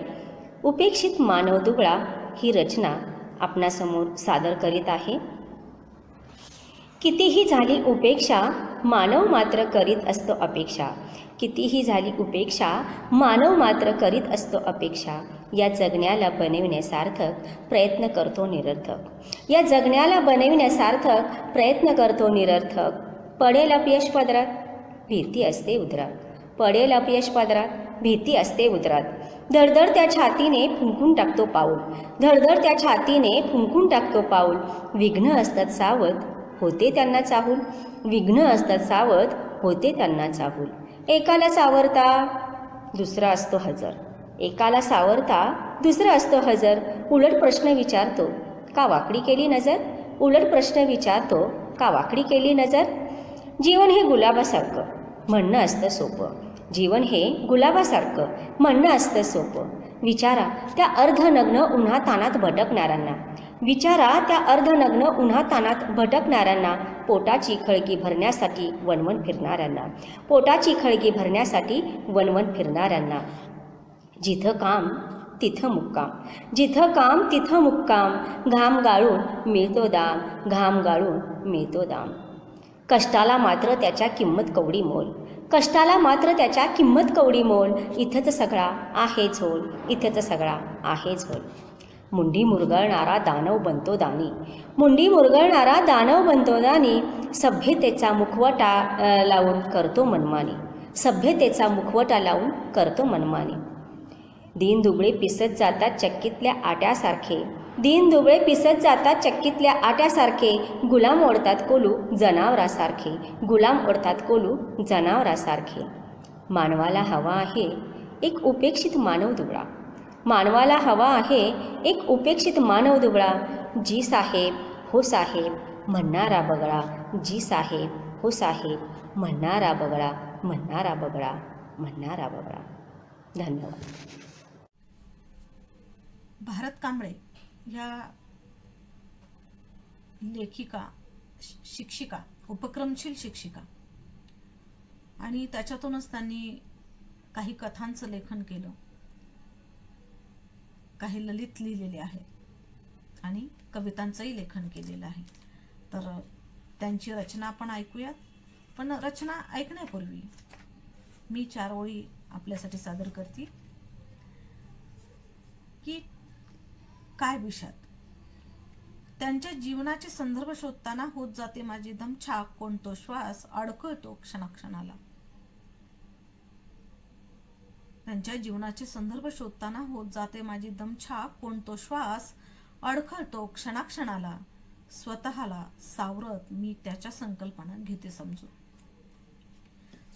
उपेक्षित मानव दुबळा ही रचना आपणासमोर सादर करीत आहे. कितीही झाली उपेक्षा मानव मात्र करीत असतो अपेक्षा. कितीही झाली उपेक्षा मानव मात्र करीत असतो अपेक्षा. या जगण्याला बनविण्यासार्थक प्रयत्न करतो निरर्थक. या जगण्याला बनविण्यासार्थक प्रयत्न करतो निरर्थक. पडेल अपयश पदरात भीती असते उदरात. पडेल अपयश पदरात भीती असते उदरात. धडधड त्या छातीने फुंकून टाकतो पाऊल. धडधड त्या छातीने फुंकून टाकतो पाऊल. विघ्न असतात सावध होते त्यांना चाहूल. विघ्न असतात सावध होते त्यांना चाहूल. एकाला सावरता दुसरा असतो हजर. एकाला सावरता दुसरा असतो हजर. उलट प्रश्न विचारतो का वाकडी केली नजर. उलट प्रश्न विचारतो का वाकडी केली नजर. जीवन हे गुलाबासारखं म्हणणं असतं सोपं. जीवन हे गुलाबासारखं म्हणणं असतं सोपं. विचारा त्या अर्धनग्न उन्हा तानात भटकणाऱ्यांना. विचारा त्या अर्धनग्न उन्हा तानात भटकणाऱ्यांना. पोटाची खळगी भरण्यासाठी वणवण फिरणाऱ्यांना. पोटाची खळगी भरण्यासाठी वणवण फिरणाऱ्यांना. जिथं काम तिथं मुक्काम. जिथं काम तिथं मुक्काम. घाम गाळून मिळतो दाम. घाम गाळून मिळतो दाम. कष्टाला मात्र त्याच्या किंमत कवडी मोल. कष्टाला मात्र त्याच्या किंमत कवडी मोल. इथंच सगळा आहे झोल. इथंच सगळा आहे झोल. मुंडी मुरगळणारा दानव बनतो दानी. मुंडी मुरगळणारा दानव बनतो दानी. सभ्यतेचा मुखवटा लावून करतो मनमानी. सभ्यतेचा मुखवटा लावून करतो मनमानी. दीन दुबळे पिसत जातात चक्कीतल्या आट्यासारखे. दीन दुबळे पिसत जातात चक्कीतल्या आट्यासारखे. गुलाम ओढतात कोलू जनावरासारखे. गुलाम ओढतात कोलू जनावरासारखे. मानवाला हवा आहे एक उपेक्षित मानव दुबळा. मानवाला हवा आहे एक उपेक्षित मानव दुबळा. जी साहेब हो साहेब म्हणणारा बगळा. जी साहेब हो साहेब म्हणणारा बगळा. म्हणणारा बगळा. म्हणणारा बगळा. धन्यवाद. भारत कांबळे या लेखिका, शिक्षिका, उपक्रमशील शिक्षिका आणि त्याच्यातूनच त्यांनी काही कथांचं लेखन केलं. काही ललित लिहिलेले आहे आणि कवितांचंही लेखन केलेलं आहे. तर त्यांची रचना आपण ऐकूयात. पण रचना ऐकण्यापूर्वी मी 4 ओळी आपल्यासाठी सादर करते की काय विषाद. त्यांच्या जीवनाचे संदर्भ शोधताना होत जाते माझी दमछाक. कोणतो श्वास अडखळतो क्षणाक्षणाला. त्यांच्या जीवनाचे संदर्भ शोधताना होत जाते माझी दमछाक. कोणतो श्वास अडखळतो क्षणाक्षणाला. स्वतःला सावरत मी त्याच्या संकल्पना घेते समजून.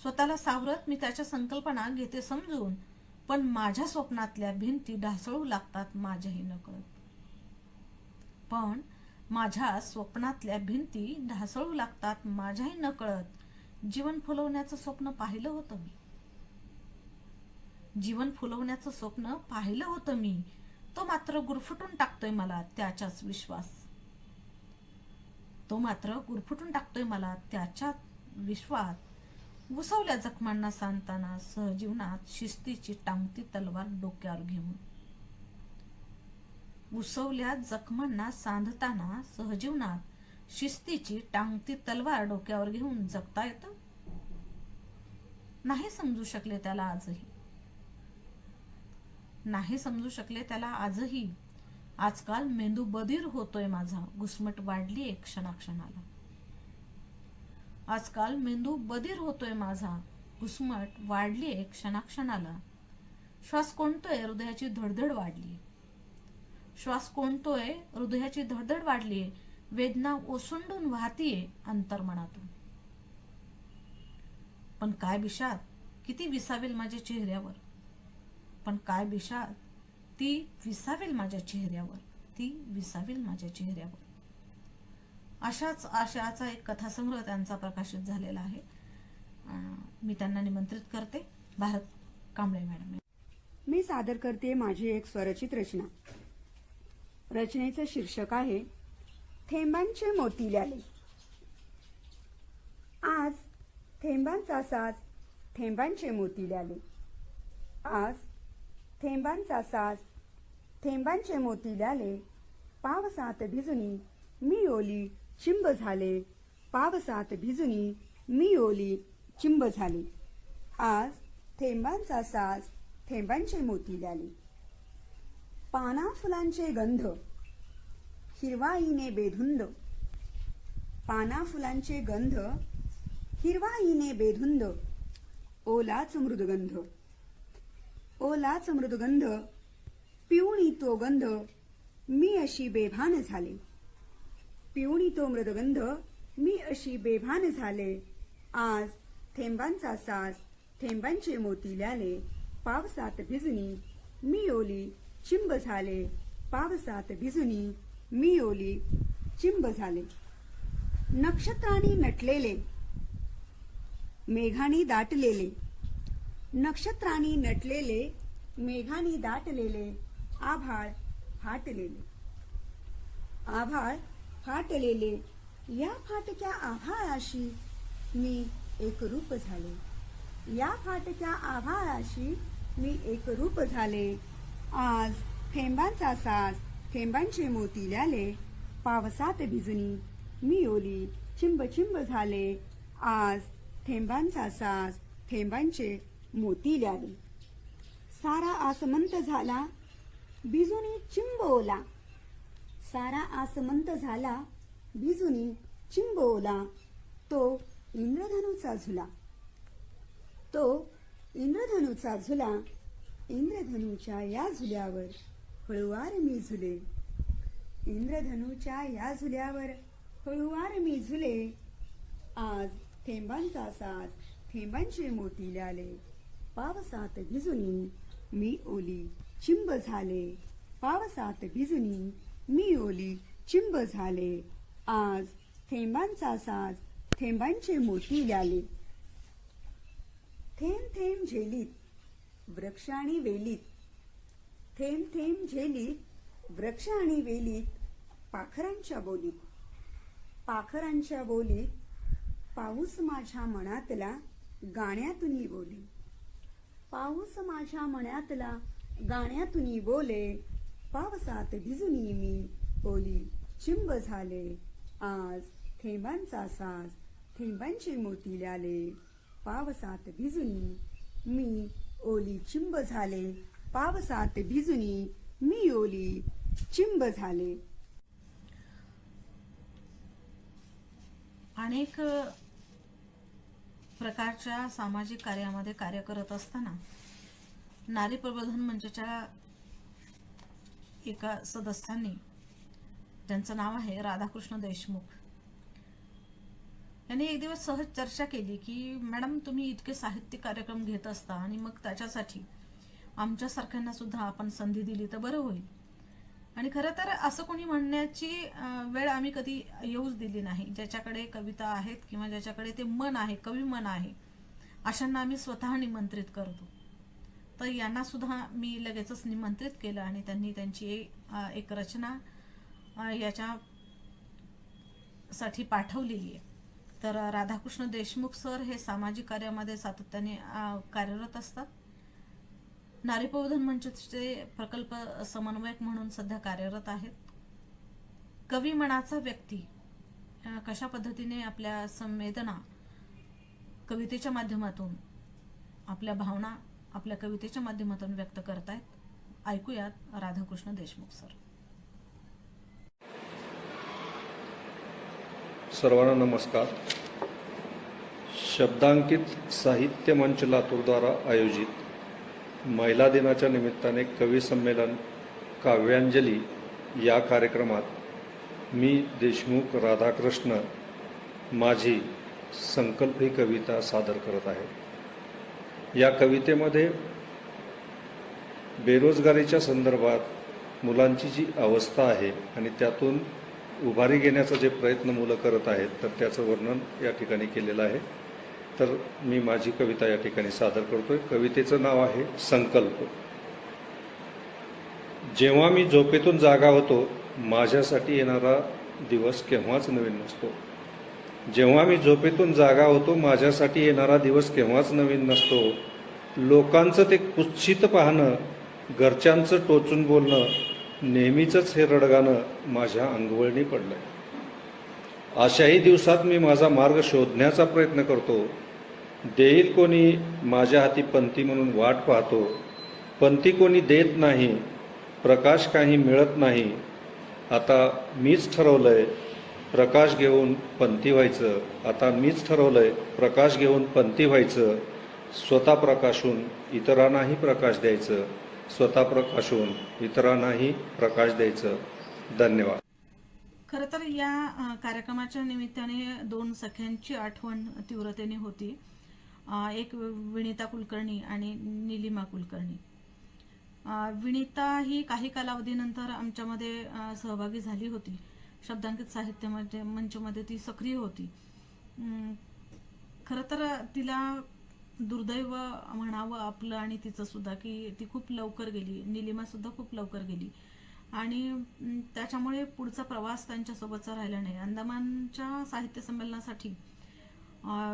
स्वतःला सावरत मी त्याच्या संकल्पना घेते समजून. पण माझ्या स्वप्नातल्या भिंती ढासळू लागतात माझ्याही नकळत. पण माझ्या स्वप्नातल्या भिंती ढासळू लागतात माझ्याही नकळत. जीवन फुलवण्याचं स्वप्न पाहिलं होतं मी. जीवन फुलवण्याचं स्वप्न पाहिलं होतं मी. तो मात्र गुरफटून टाकतोय मला त्याचाच विश्वास. तो मात्र गुरफटून टाकतोय मला त्याच्या विश्वास. उसवल्या जखमांना सांधताना सहजीवनात शिस्तीची टांगती तलवार डोक्यावर घेऊन. उसवल्या जखमांना सांधताना सहजीवनात शिस्तीची टांगती तलवार डोक्यावर घेऊन जगता येतं. नाही समजू शकले त्याला आजही, नाही समजू शकले त्याला आजही. आजकाल मेंदू बधीर होतोय माझा, घुसमट वाढलीये क्षणाक्षणाला. आजकाल मेंदू बधीर होतोय माझा, घुसमट वाढलीये क्षणाक्षणाला. श्वास कोंडतोय, हृदयाची धडधड वाढलीये. श्वास कोंडतोय, हृदयाची धडधड वाढलीये. वेदना ओसंडून वाहतीये अंतर्मनातून. पण काय विषाद, किती विसावेल माझ्या चेहऱ्यावर. पण काय विषाद, ती विसावेल माझ्या चेहऱ्यावर, ती विसावेल माझ्या चेहऱ्यावर. अशाच आशयाचा एक कथासंग्रह त्यांचा प्रकाशित झालेला आहे. मी त्यांना निमंत्रित करते. भारत कांबळे मॅडम. मी सादर करते माझी एक स्वरचित रचना. रचनेचं शीर्षक आहे थेंबांचे मोती ल्याले. आज थेंबांचा साज थेंबांचे मोती ल्याले. आज थेंबांचा साज थेंबांचे मोती ल्याले. पावसात भिजुनी मी ओली चिंब झाले. पावसात भिजुनी मी ओली चिंब झाले. आज थेंबांचा साज थेंबांचे मोती ल्याले. पाना फुलांचे गंध हिरवाईने बेधुंद. पाना फुलांचे गंध हिरवाईने बेधुंद. ओलाच मृदगंध ओलाच मृदगंध पिऊणी तो गंध मी अशी बेभान झाले. पिऊणी तो मृदगंध मी अशी बेभान झाले. आज थेंबांचा साज थेंबांचे मोती ल्याले. पावसात भिजुनी मी ओली चिंब झाले. पावसात भिजुनी मी ओली चिंब झाले. नक्षत्रांनी नटलेले मेघानी दाटलेले. नक्षत्रांनी नटलेले मेघानी दाटलेले. आभाळ फाटलेले. आभाळ फाटलेले. या फाटक्या आभाळाशी मी एकरूप झाले. या फाटक्या आभाळाशी मी एकरूप झाले. आज थेंबांचा साज थेंबांचे मोती ल्याले. पावसात भिजुनी मी ओली चिंब चिंब झाले. आज थेंबांचा साज थेंबांचे मोती ल्याले. सारा आसमंत झाला भिजुनी चिंब ओला. सारा आसमंत झाला भिजुनी चिंब ओला. तो इंद्रधनुचा झुला. तो इंद्रधनुचा झुला. इंद्रधनुच्या या झुल्यावर हळुवार मी झुले. इंद्रधनुच्या या झुल्यावर हळुवार मी झुले. आज थेंबांचा साज थेंबांचे मोती ल्याले. पावसात भिजुनी मी ओली चिंब झाले. पावसात भिजुनी मी ओली चिंब झाले. आज थेंबांचा साज थेंबांचे मोती ल्याले. थेंब थेंब झेलीत वृक्ष आणि वेलीत. थेंब थेंब झेलीत वृक्ष आणि वेलीत. पाखरांच्या बोलीत. पाखरांच्या बोलीत. पाऊस माझ्या मनातला गाण्यातून बोले. पाऊस माझ्या मनातला गाण्यातून बोले. पावसात भिजुनी मी ओली चिंब झाले. आज थेंबांचा साज थेंबांचे मोती ल्याले. पावसात भिजुनी मी ओली चिंब झाले. पावसात भिजुनी मी ओली चिंब झाले. अनेक प्रकारच्या सामाजिक कार्यामध्ये कार्य करत असताना नारी प्रबोधन मंचाच्या एका सदस्यांनी, ज्यांचं नाव आहे राधाकृष्ण देशमुख, यांनी एक दिवस सहज चर्चा केली की मॅडम तुम्ही इतके साहित्य कार्यक्रम घेत असता आणि मग त्याच्यासाठी आमच्यासारख्यांना सुद्धा आपण संधी दिली तर बरं होईल. आणि खरं तर असं कोणी म्हणण्याची वेळ आम्ही कधी येऊच दिली नाही. ज्याच्याकडे कविता आहेत किंवा ज्याच्याकडे ते मन आहे, कवी मन आहे, अशांना आम्ही स्वतः निमंत्रित करतो. तर यांना सुद्धा मी लगेचच निमंत्रित केलं आणि त्यांनी त्यांची एक रचना याच्यासाठी पाठवलेली आहे. तर राधाकृष्ण देशमुख सर हे सामाजिक कार्यामध्ये सातत्याने कार्यरत असतात. नारी प्रबोधन मंचचे प्रकल्प समन्वयक म्हणून सध्या कार्यरत आहेत. कवी मनाचा व्यक्ती कशा पद्धतीने आपल्या संवेदना कवितेच्या माध्यमातून आपल्या भावना आपल्या कवितेच्या माध्यमातून व्यक्त करतायत. ऐकूयात राधाकृष्ण देशमुख सर. सर्वांना नमस्कार. शब्दांकित साहित्य मंच लातूरद्वारा आयोजित महिला दिनाच्या निमित्ताने कवी संमेलन काव्यांजली या कार्यक्रमात मी देशमुख राधाकृष्ण माझी संकल्प ही कविता सादर करत आहे. या कवितेमध्ये बेरोजगारीच्या संदर्भात मुलांची जी अवस्था आहे आणि त्यातून उभारी घेण्याचा जे प्रयत्न मुलं करत आहेत तर त्याचं वर्णन या ठिकाणी केलेलं आहे. तर मी माझी कविता या ठिकाणी सादर करतोय. कवितेचं नाव आहे संकल्प. जेव्हा मी झोपेतून जागा होतो माझ्यासाठी येणारा दिवस केव्हाच नवीन नसतो. जेव्हा मी झोपेतून जागा होतो माझ्यासाठी येणारा दिवस केव्हाच नवीन नसतो. लोकांचं ते कुत्सित पाहणं, घरच्यांचं टोचून बोलणं, नेहमीचंच हे रडगाणं माझ्या अंगवळणी पडलंय. अशाही दिवसात मी माझा मार्ग शोधण्याचा प्रयत्न करतो. देईल कोणी माझ्या हाती पंथी म्हणून वाट पाहतो. पंथी कोणी देत नाही, प्रकाश काही मिळत नाही. आता मीच ठरवलंय प्रकाश घेऊन पंथी व्हायचं. आता मीच ठरवलंय प्रकाश घेऊन पंथी व्हायचं. स्वतः प्रकाशून इतरांनाही प्रकाश द्यायचं. स्वतः प्रकाशून इतरांनाही प्रकाश द्यायचं. धन्यवाद. खरं तर या कार्यक्रमाच्या निमित्ताने दोन सख्यांची आठवण तीव्रतेने होती. एक विनिता कुलकर्णी आणि निलिमा कुलकर्णी. विनिता ही काही कालावधीनंतर आमच्यामध्ये सहभागी झाली होती. शब्दांकित साहित्य मंचमध्ये ती सक्रिय होती. खरं तर तिला दुर्दैव म्हणावं आपलं आणि तिचं सुद्धा की ती खूप लवकर गेली. निलिमा सुद्धा खूप लवकर गेली आणि त्याच्यामुळे पुढचा प्रवास त्यांच्यासोबतचा राहिला नाही. अंदमानच्या साहित्य संमेलनासाठी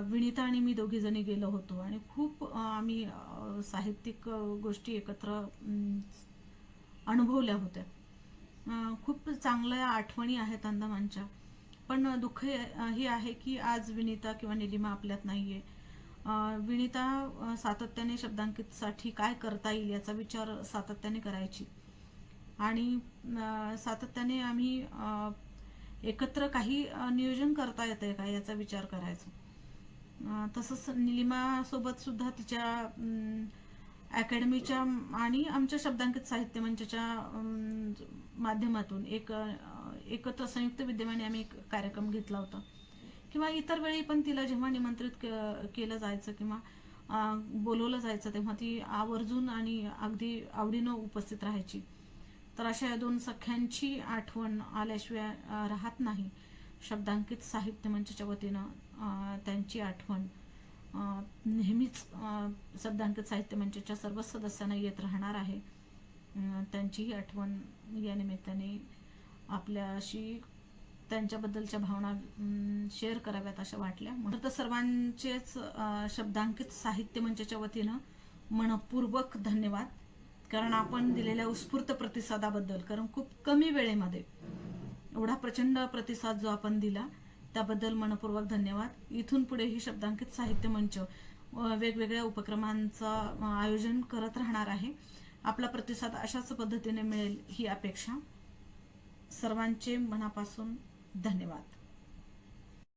विनिता आणि मी दोघी जणी गेलो होतो आणि खूप आम्ही साहित्यिक गोष्टी एकत्र अनुभवल्या होत्या. खूप चांगल्या आठवणी आहेत अंदमानच्या. पण दुःख हे आहे की आज विनिता किंवा निलिमा आपल्यात नाहीये. विनिता सातत्याने शब्दांकितसाठी काय करता येईल याचा विचार सातत्याने करायची आणि सातत्याने आम्ही एकत्र काही नियोजन करता येतंय का याचा विचार करायचो. तसंच निलिमा सोबत सुद्धा तिच्या अकॅडमीच्या आणि आमच्या शब्दांकित साहित्य मंचाच्या माध्यमातून एकत्र संयुक्त विद्यमाने आम्ही एक कार्यक्रम घेतला होता. किंवा इतर वेळी पण तिला जेव्हा निमंत्रित केलं जायचं किंवा बोलवलं जायचं तेव्हा ती आवर्जून आणि अगदी आवडीनं उपस्थित राहायची. तर अशा या दोन सख्यांची आठवण आल्याशिवाय राहत नाही. शब्दांकित साहित्य मंचाच्या वतीनं त्यांची आठवण नेहमीच शब्दांकित साहित्य मंचाच्या सर्व सदस्यांना येत राहणार आहे. त्यांचीही आठवण या निमित्ताने आपल्याशी त्यांच्याबद्दलच्या भावना शेअर कराव्यात अशा वाटल्या. म्हणून तर सर्वांचेच शब्दांकित साहित्य मंचाच्या वतीनं मनपूर्वक धन्यवाद. कारण आपण दिलेल्या उत्स्फूर्त प्रतिसादाबद्दल, कारण खूप कमी वेळेमध्ये एवढा प्रचंड प्रतिसाद जो आपण दिला त्याबद्दल मनपूर्वक धन्यवाद. इथून पुढेही शब्दांकित साहित्य मंच वेगवेगळ्या उपक्रमांचं आयोजन करत राहणार आहे. आपला प्रतिसाद अशाच पद्धतीने मिळेल ही अपेक्षा. सर्वांचे मनापासून धन्यवाद.